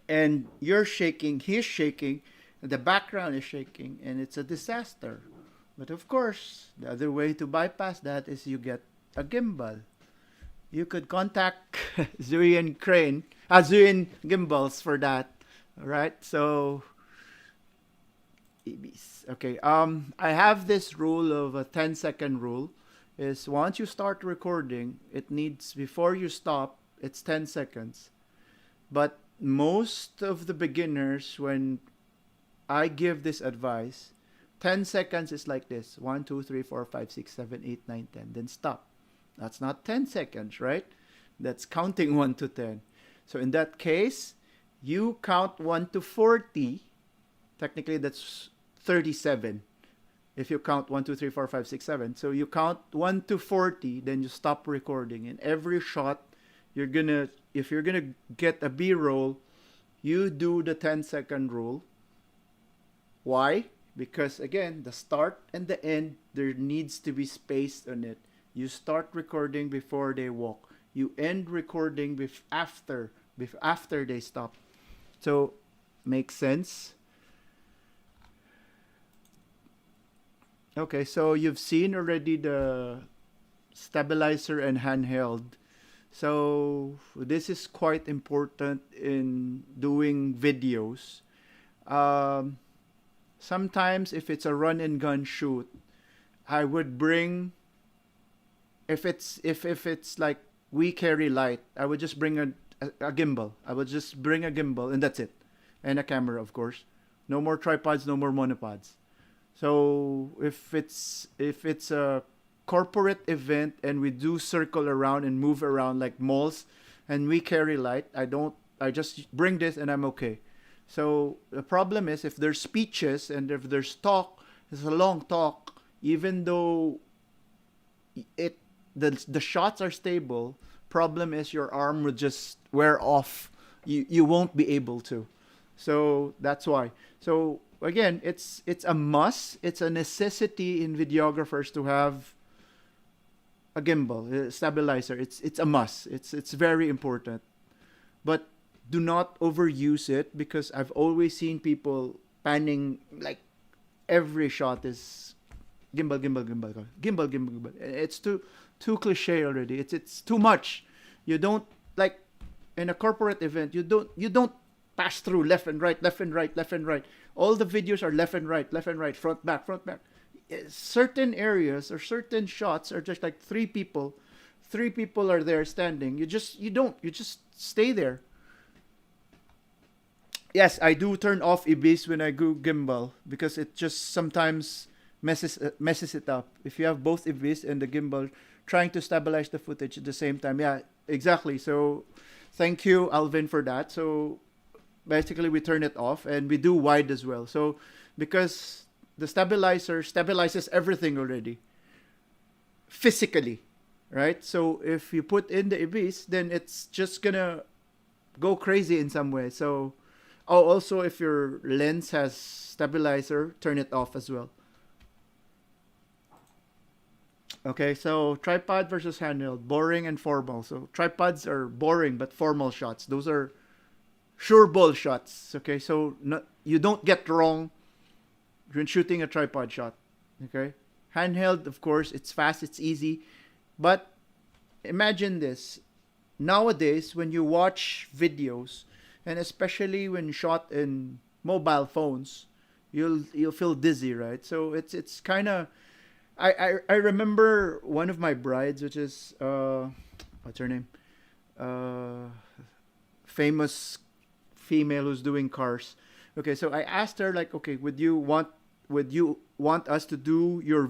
and you're shaking, he's shaking, the background is shaking, and it's a disaster. But of course, the other way to bypass that is you get a gimbal. You could contact Zuyin Gimbals for that. All right, so okay. I have this rule of a 10-second rule. Is once you start recording, it needs, before you stop, it's 10 seconds. But most of the beginners, when I give this advice, 10 seconds is like this: 1, 2, 3, 4, 5, 6, 7, 8, 9, 10. Then stop. That's not 10 seconds, right? That's counting 1 to 10. So in that case, you count 1 to 40. Technically, that's 37. If you count 1, 2, 3, 4, 5, 6, 7. So you count 1 to 40, then you stop recording. In every shot, if you're gonna get a B-roll, you do the 10-second rule. Why? Because again, the start and the end, there needs to be space on it. You start recording before they walk. You end recording after they stop. So, makes sense? Okay, so you've seen already the stabilizer and handheld. So this is quite important in doing videos. Sometimes if it's a run and gun shoot, I would bring, if it's like we carry light, I would just bring a gimbal. I would just bring a gimbal and that's it. And a camera, of course. No more tripods, no more monopods. So if it's a corporate event and we do circle around and move around like malls and we carry light, I just bring this and I'm okay. So the problem is if there's speeches and if there's talk, it's a long talk, even though the shots are stable, problem is your arm would just wear off. You won't be able to. So that's why. So again, it's a must. It's a necessity in videographers to have a gimbal, a stabilizer. It's a must. It's very important. But do not overuse it, because I've always seen people panning, like every shot is gimbal, gimbal, gimbal, gimbal, gimbal, gimbal. It's too cliche already. It's too much. You don't, like in a corporate event, you don't pass through left and right, left and right, left and right. All the videos are left and right, front, back, front, back. Certain areas or certain shots are just like three people are there standing. You just stay there. Yes, I do turn off IBIS when I go gimbal, because it just sometimes messes it up. If you have both IBIS and the gimbal trying to stabilize the footage at the same time. Yeah, exactly. So thank you, Alvin, for that. So basically we turn it off and we do wide as well. So because the stabilizer stabilizes everything already physically. right? So if you put in the ibis, then it's just gonna go crazy in some way. So, oh, also if your lens has stabilizer, turn it off as well. Okay, so tripod versus handheld, boring and formal. So tripods are boring but formal shots. Those are sure ball shots. Okay, so you don't get wrong when shooting a tripod shot. Okay, handheld, of course, it's fast, it's easy, but imagine this. Nowadays, when you watch videos, and especially when shot in mobile phones, you'll feel dizzy, right? So it's kind of I remember one of my brides, which is what's her name? Uh, Famous female who's doing cars. Okay, so I asked her like, okay, would you want us to do your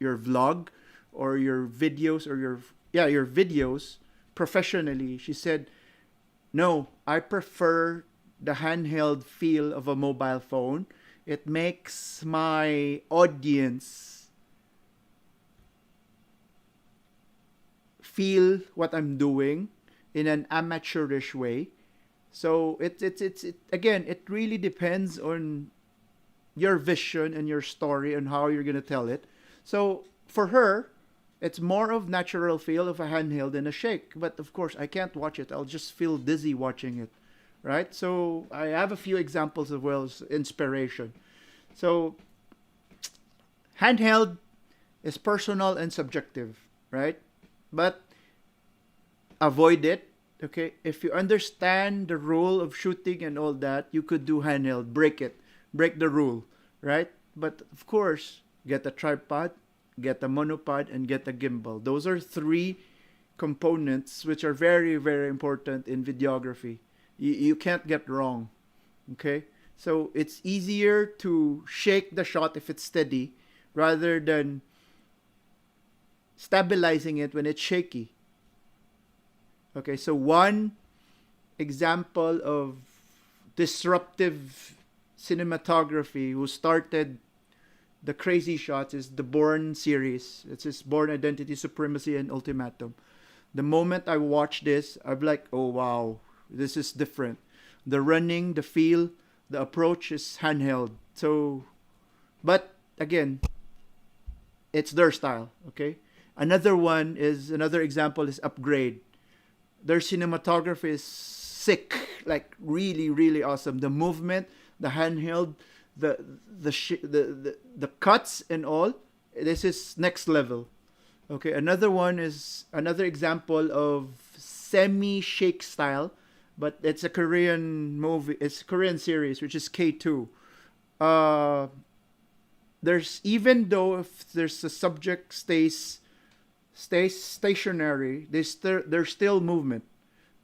vlog or your videos or your videos professionally? She said, no, I prefer the handheld feel of a mobile phone. It makes my audience feel what I'm doing in an amateurish way. So again, it really depends on your vision and your story and how you're gonna tell it. So for her, it's more of natural feel of a handheld than a shake. But of course, I can't watch it. I'll just feel dizzy watching it, right? So I have a few examples as well as inspiration. So handheld is personal and subjective, right? But avoid it. Okay, if you understand the rule of shooting and all that, you could do handheld, break it, break the rule, right? But of course, get a tripod, get a monopod, and get a gimbal. Those are three components which are very, very important in videography. You can't get wrong. Okay, so it's easier to shake the shot if it's steady rather than stabilizing it when it's shaky. Okay, so one example of disruptive cinematography who started the crazy shots is the Bourne series. It's his Bourne Identity, Supremacy, and Ultimatum. The moment I watched this, I'm like, oh wow, this is different. The running, the feel, the approach is handheld. So, but again, it's their style. Okay. Another example is Upgrade. Their cinematography is sick, like really, really awesome. The movement, the handheld, the cuts and all. This is next level. Okay, another example of semi shake style, but it's a Korean movie. It's a Korean series, which is K2. Uh, there's even though if there's a subject stays stationary, there's still movement.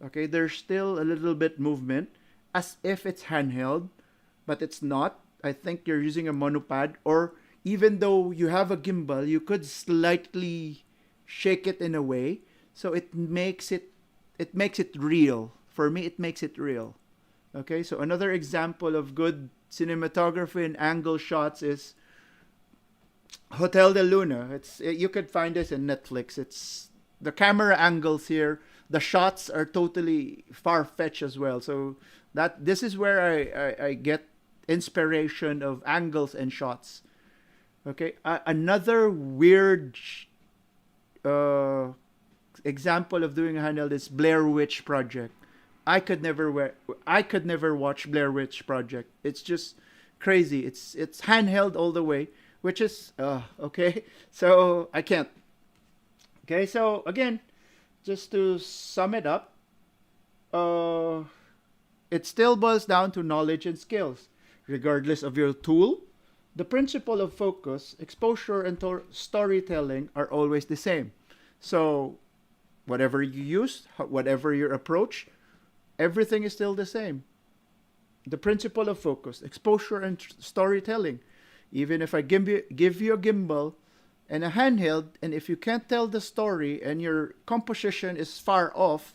Okay, there's still a little bit movement as if it's handheld, but it's not. I think you're using a monopod, or even though you have a gimbal, you could slightly shake it in a way, so it makes it real. For me, it makes it real. Okay, so another example of good cinematography and angle shots is Hotel de Luna. You could find this in Netflix. It's the camera angles here. The shots are totally far fetched as well. So this is where I get inspiration of angles and shots. Okay, another weird uh, example of doing a handheld is Blair Witch Project. I could never watch Blair Witch Project. It's just crazy. It's handheld all the way, which is okay. So I can't. Okay, so again, just to sum it up, uh, it still boils down to knowledge and skills, regardless of your tool. The principle of focus, exposure, and storytelling are always the same. So, whatever you use, whatever your approach, everything is still the same. The principle of focus, exposure, and storytelling. Even if I give you a gimbal and a handheld, and if you can't tell the story and your composition is far off,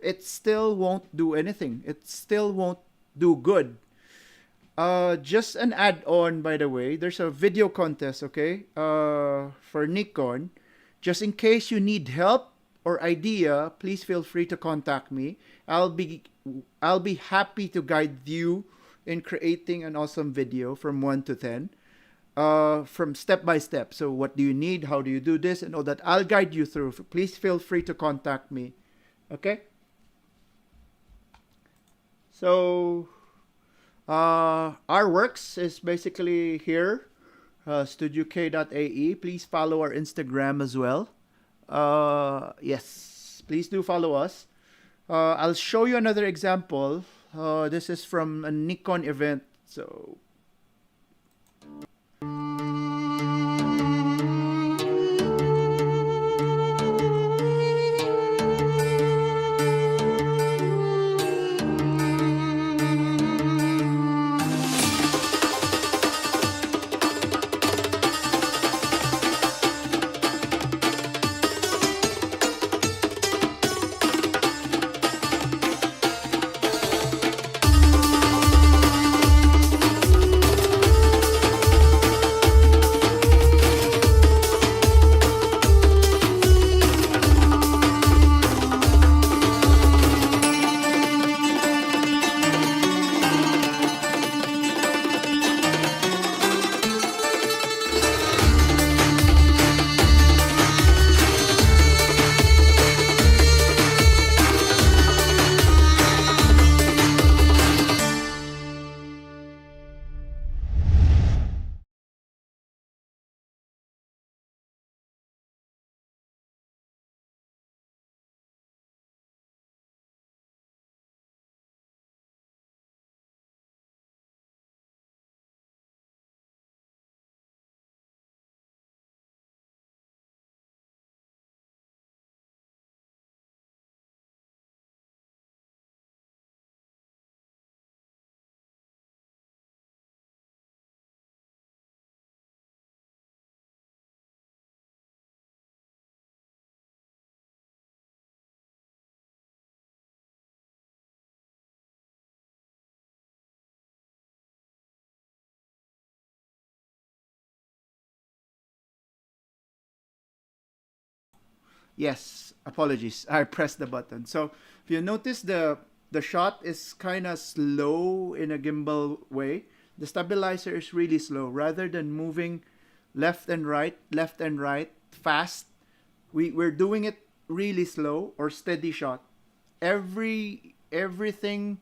it still won't do anything. It still won't do good. Just an add-on, by the way. There's a video contest, okay, for Nikon. Just in case you need help or idea, please feel free to contact me. I'll be I'll be happy to guide you in creating an awesome video from 1 to 10. From step by step. So what do you need? How do you do this? And all that. I'll guide you through. Please feel free to contact me. Okay? So our works is basically here, studiok.ae. Please follow our Instagram as well. Yes, please do follow us. I'll show you another example. This is from a Nikon event. So yes, apologies. I pressed the button. So if you notice, the shot is kind of slow in a gimbal way. The stabilizer is really slow. Rather than moving left and right fast, we're doing it really slow or steady shot. Everything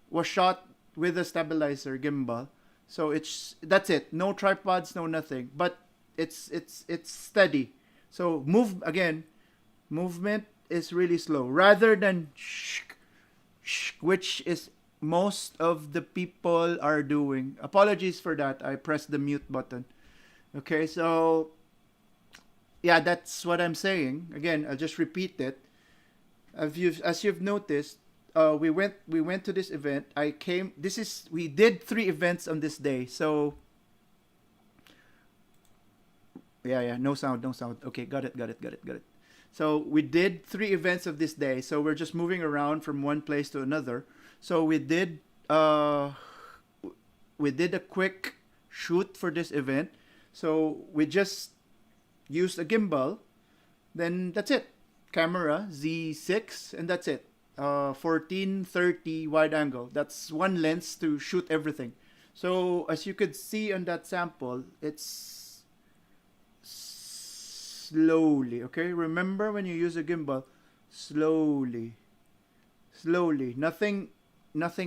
was shot with a stabilizer gimbal. So that's it. No tripods, no nothing. But it's steady. So movement is really slow. Rather than which is most of the people are doing. Apologies for that. I pressed the mute button. Okay, so yeah, that's what I'm saying. Again, I'll just repeat it. As you've noticed, we went to this event. We did 3 events on this day. So yeah, no sound. Okay, got it. So we did 3 events of this day. So we're just moving around from one place to another. So we did a quick shoot for this event. So we just used a gimbal. Then that's it. Camera Z6, and that's it. 1430 wide angle. That's one lens to shoot everything. So as you could see on that sample, it's slowly. Okay, remember when you use a gimbal, slowly. Nothing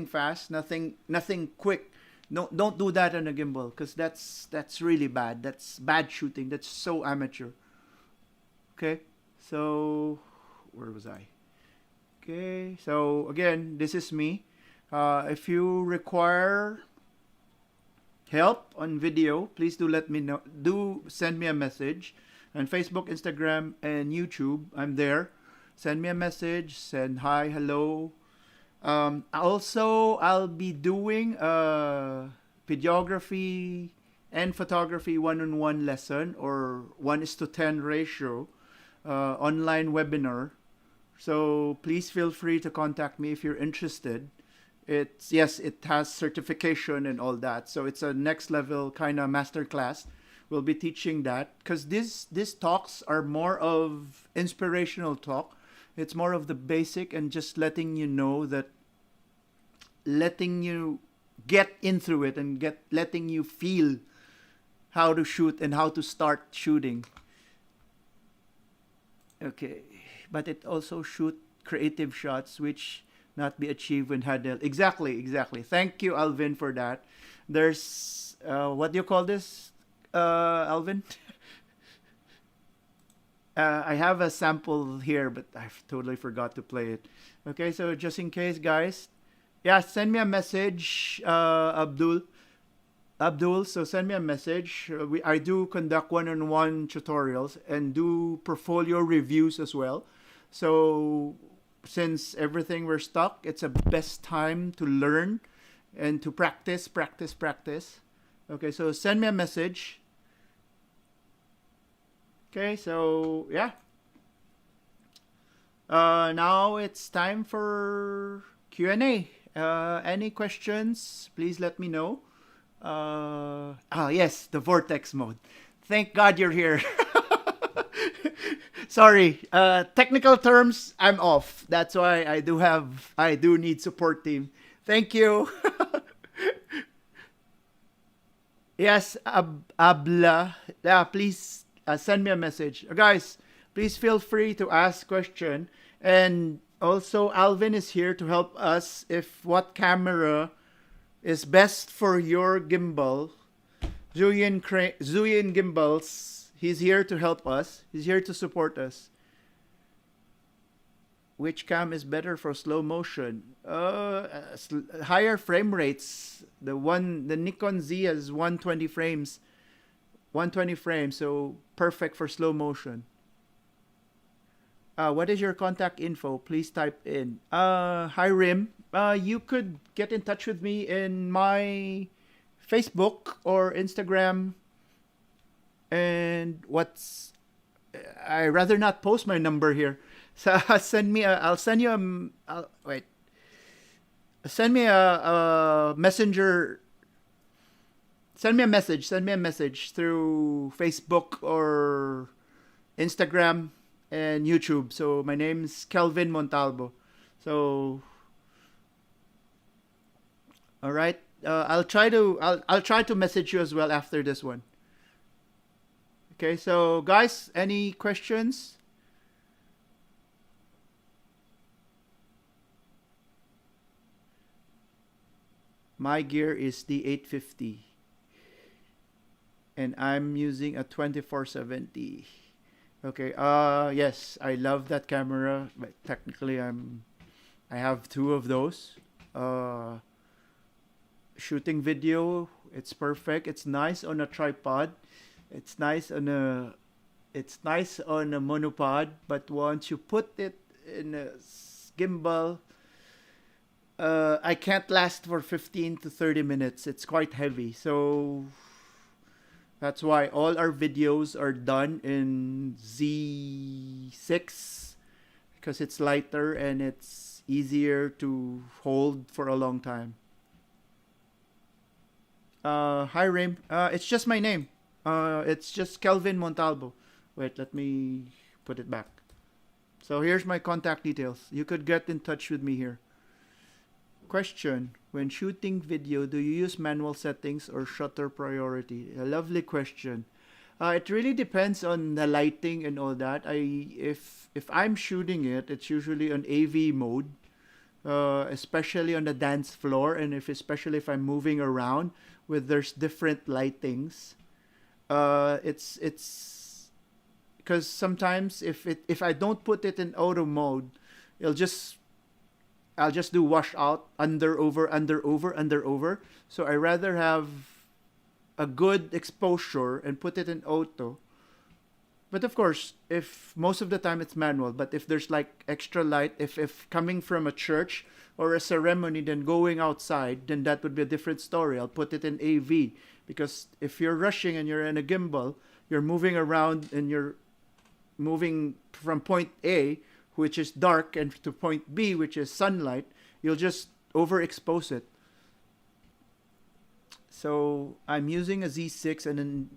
fast. Nothing quick. No, don't do that on a gimbal, because that's really bad. That's bad shooting. That's so amateur. Okay, so where was I? Okay, so again, this is me. If you require help on video, please do let me know. Do send me a message on Facebook, Instagram, and YouTube. I'm there. Send me a message. Send hi, hello. Also, I'll be doing a videography and photography one-on-one lesson, or 1:10 ratio, online webinar. So please feel free to contact me if you're interested. It has certification and all that. So it's a next level kind of master class We'll be teaching that because these talks are more of inspirational talk. It's more of the basic and just letting you know that, letting you get into it and letting you feel how to shoot and how to start shooting. Okay, but it also shoot creative shots which not be achieved when handheld. Exactly. Thank you, Alvin, for that. There's what do you call this, Alvin? I have a sample here, but I've totally forgot to play it. Okay, so just in case, guys, yeah, send me a message, Abdul. So send me a message. I do conduct one-on-one tutorials and do portfolio reviews as well. So since everything we're stuck, it's a best time to learn and to practice. Okay, so send me a message. Okay, so yeah. Now it's time for Q&A. Any questions, please let me know. Yes, the vortex mode. Thank God you're here. Sorry, technical terms, I'm off. That's why I do need support team. Thank you. Yes, Abla. Yeah, please send me a message. Guys, please feel free to ask question. And also, Alvin is here to help us if what camera is best for your gimbal. Zuyin Gimbals, he's here to help us. He's here to support us. Which cam is better for slow motion? Higher frame rates. The Nikon Z has 120 frames. 120 frames, so perfect for slow motion. What is your contact info? Please type in. Hi Rim. You could get in touch with me in my Facebook or Instagram. And I rather not post my number here. So send me Send me a messenger. Send me a message through Facebook or Instagram and YouTube. So my name's Kelvin Montalvo. So all right, I'll try to message you as well after this one. Okay, so guys, any questions? My gear is the 850 and I'm using a 2470. Okay, yes, I love that camera, but technically I have two of those. Shooting video, it's perfect. It's nice on a tripod. It's nice on a monopod, but once you put it in a gimbal, I can't last for 15 to 30 minutes. It's quite heavy. So that's why all our videos are done in Z6 because it's lighter and it's easier to hold for a long time. Hi Rim. It's just my name. It's just Kelvin Montalvo. Wait, let me put it back. So here's my contact details. You could get in touch with me here. Question: when shooting video, do you use manual settings or shutter priority? A lovely question. It really depends on the lighting and all that. If I'm shooting it, it's usually on AV mode, especially on the dance floor, and especially if I'm moving around with there's different lightings. It's because sometimes if I don't put it in auto mode, I'll just do wash out, under, over. So I rather have a good exposure and put it in auto. But of course, if most of the time it's manual, but if there's like extra light, if coming from a church or a ceremony, then going outside, then that would be a different story. I'll put it in AV because if you're rushing and you're in a gimbal, you're moving around and you're moving from point A, which is dark, and to point B, which is sunlight, you'll just overexpose it. So I'm using a Z6 and then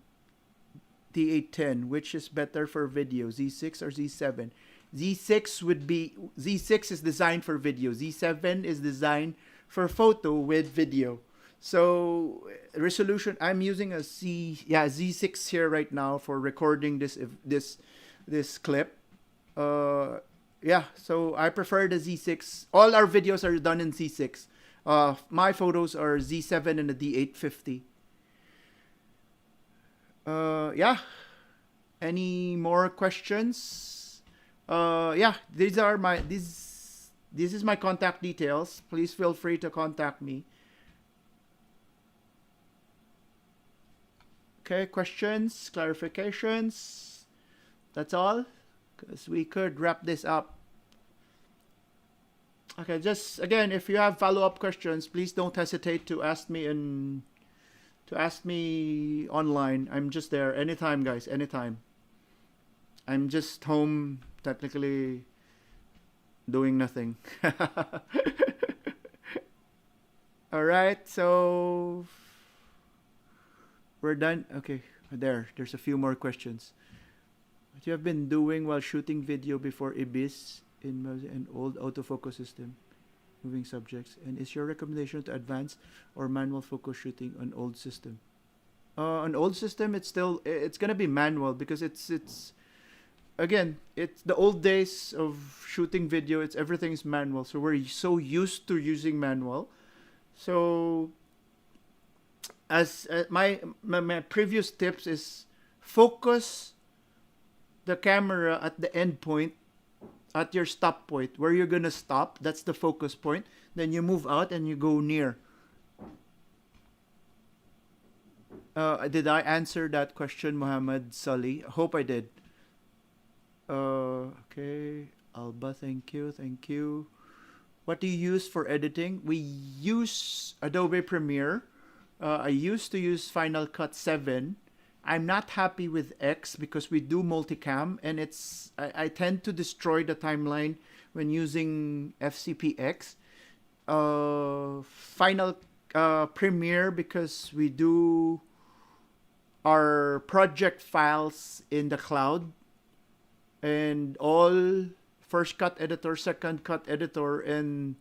D810. Which is better for video, Z6 or Z7? Z6 is designed for video. Z7 is designed for photo with video. So resolution, I'm using a Z6 here right now for recording this clip. So I prefer the Z6. All our videos are done in Z6. My photos are Z7 and a D850. Any more questions? These are my this is my contact details. Please feel free to contact me. Okay, questions, clarifications. That's all, because we could wrap this up. Okay, just again, if you have follow-up questions, please don't hesitate to ask me online. I'm just there anytime, guys, anytime. I'm just home, technically doing nothing. All right, so we're done. Okay, there's a few more questions. What you have been doing while shooting video before IBIS in an old autofocus system, moving subjects, and is your recommendation to advance or manual focus shooting on old system? On old system, it's gonna be manual, because it's again, it's the old days of shooting video. Everything's manual, so we're so used to using manual. So as my previous tips is, focus the camera at the end point, at your stop point, where you're gonna stop. That's the focus point. Then you move out and you go near. Did I answer that question, Muhammad Salih? Hope I did. Okay, Alba, thank you. What do you use for editing? We use Adobe Premiere. I used to use Final Cut 7. I'm not happy with X because we do multicam, and I tend to destroy the timeline when using FCPX. Final Premiere, because we do our project files in the cloud, and all first cut editor, second cut editor, and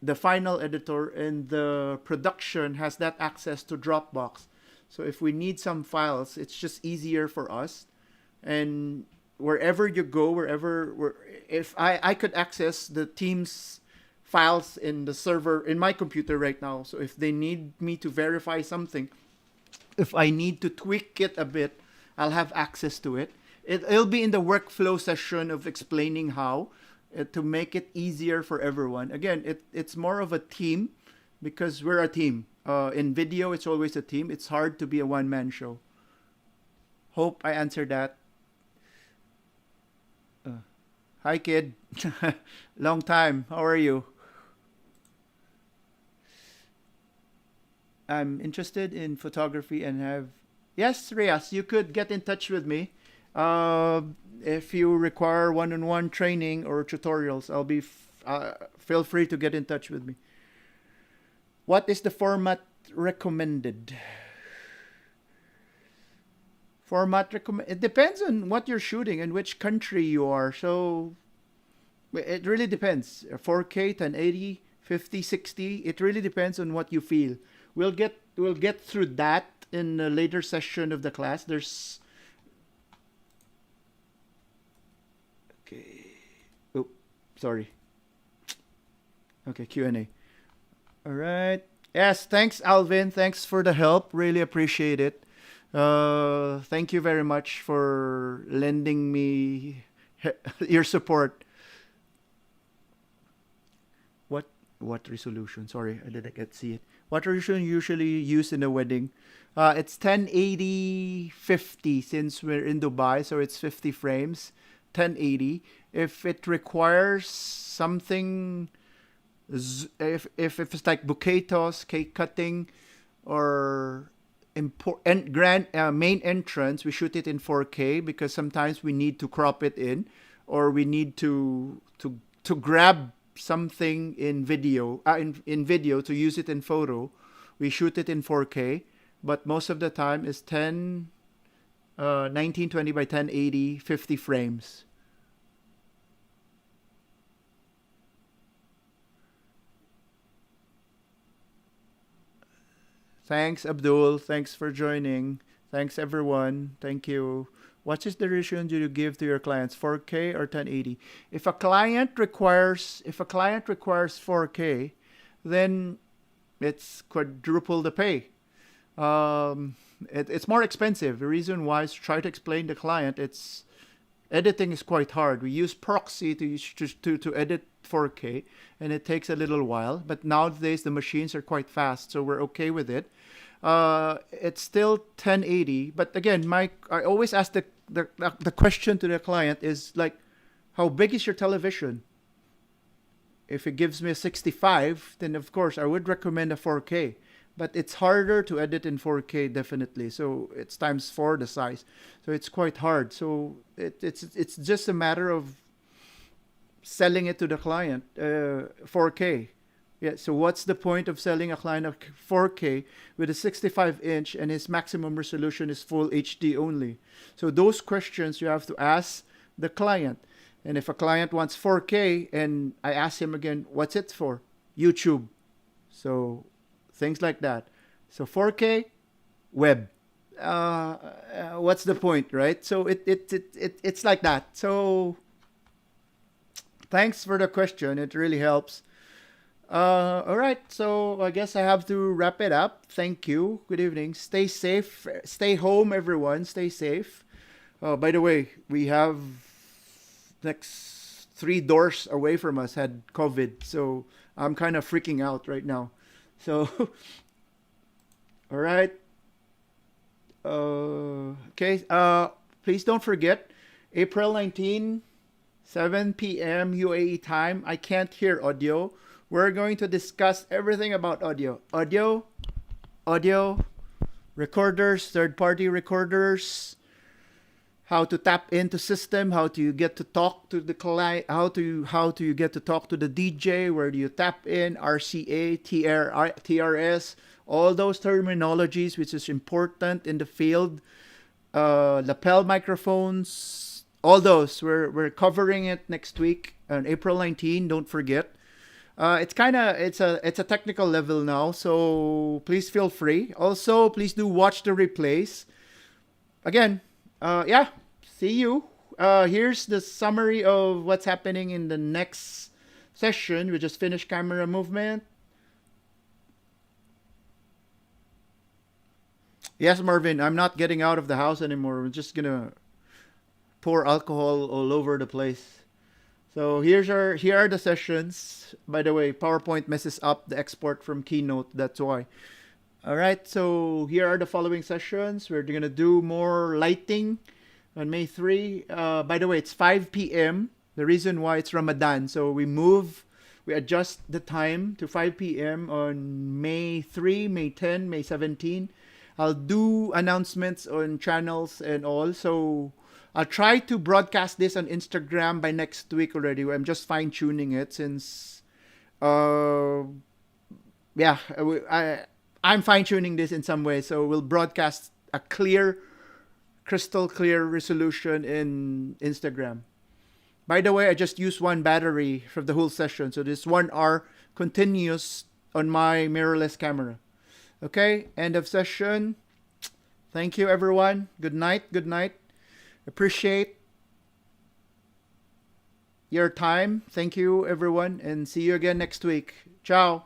the final editor and the production has that access to Dropbox. So if we need some files, it's just easier for us. And wherever you go, if I could access the team's files in the server in my computer right now. So if they need me to verify something, if I need to tweak it a bit, I'll have access to it. It'll be in the workflow session of explaining how to make it easier for everyone. Again, it's more of a team, because we're a team. In video, it's always a team. It's hard to be a one-man show. Hope I answered that. Hi, kid. Long time. How are you? I'm interested in photography and have... Yes, Rias, you could get in touch with me. If you require one-on-one training or tutorials, I'll be feel free to get in touch with me. What is the format recommended? It depends on what you're shooting and which country you are. So it really depends. 4K, 1080, 50, 60. It really depends on what you feel. We'll get through that in a later session of the class. There's Oh, sorry. Okay, Q&A. All right. Yes, thanks, Alvin. Thanks for the help. Really appreciate it. Thank you very much for lending me your support. What resolution? Sorry, I didn't get to see it. What resolution usually used in a wedding? It's 1080/50 since we're in Dubai, so it's 50 frames. 1080. If it requires something, if it's like buquetos, cake cutting, or main entrance, we shoot it in 4K, because sometimes we need to crop it in, or we need to grab something in video in video to use it in photo. We shoot it in 4K, but most of the time is 10 1920 by 1080, 50 frames. Thanks, Abdul. Thanks for joining. Thanks, everyone. Thank you. What is the resolution do you give to your clients, 4K or 1080? If a client requires 4K, then it's quadruple the pay. It's more expensive. The reason why is to try to explain to the client it's editing is quite hard. We use proxy to edit 4K, and it takes a little while. But nowadays the machines are quite fast, so we're okay with it. It's still 1080, but again, I always ask the question to the client is like, how big is your television? If it gives me a 65, then of course I would recommend a 4K. But it's harder to edit in 4K definitely. So it's times 4 the size. So it's quite hard. So it's just a matter of selling it to the client 4K. Yeah, so what's the point of selling a client a 4K with a 65-inch and his maximum resolution is full HD only? So those questions you have to ask the client. And if a client wants 4K and I ask him again, what's it for? YouTube. So things like that. So 4K, web. What's the point, right? So it's like that. So thanks for the question. It really helps. All right, so I guess I have to wrap it up. Thank you. Good evening. Stay safe. Stay home, everyone. Stay safe. By the way, we have next 3 doors away from us had COVID, so I'm kind of freaking out right now. So, all right. Okay. Please don't forget, April 19, 7 p.m. UAE time. I can't hear audio. We're going to discuss everything about audio. Audio, recorders, third-party recorders, how to tap into system, how do you get to talk to the client, how do you get to talk to the DJ, where do you tap in, RCA, TRS, all those terminologies which is important in the field, lapel microphones, all those. We're covering it next week on April 19. Don't forget. It's a technical level now, so please feel free. Also, please do watch the replays. Again, yeah, see you. Here's the summary of what's happening in the next session. We just finished camera movement. Yes, Marvin, I'm not getting out of the house anymore. We're just gonna pour alcohol all over the place. So here are the sessions. By the way, PowerPoint messes up the export from Keynote. That's why. All right. So here are the following sessions. We're gonna do more lighting on May 3. By the way, it's 5 p.m. The reason why it's Ramadan. So we adjust the time to 5 p.m. on May 3, May 10, May 17. I'll do announcements on channels and all. So I'll try to broadcast this on Instagram by next week already. I'm just fine-tuning it since, I'm fine-tuning this in some way. So we'll broadcast a crystal clear resolution in Instagram. By the way, I just used one battery for the whole session. So this 1 hour continuous on my mirrorless camera. Okay, end of session. Thank you, everyone. Good night. Good night. Appreciate your time. Thank you, everyone, and see you again next week. Ciao.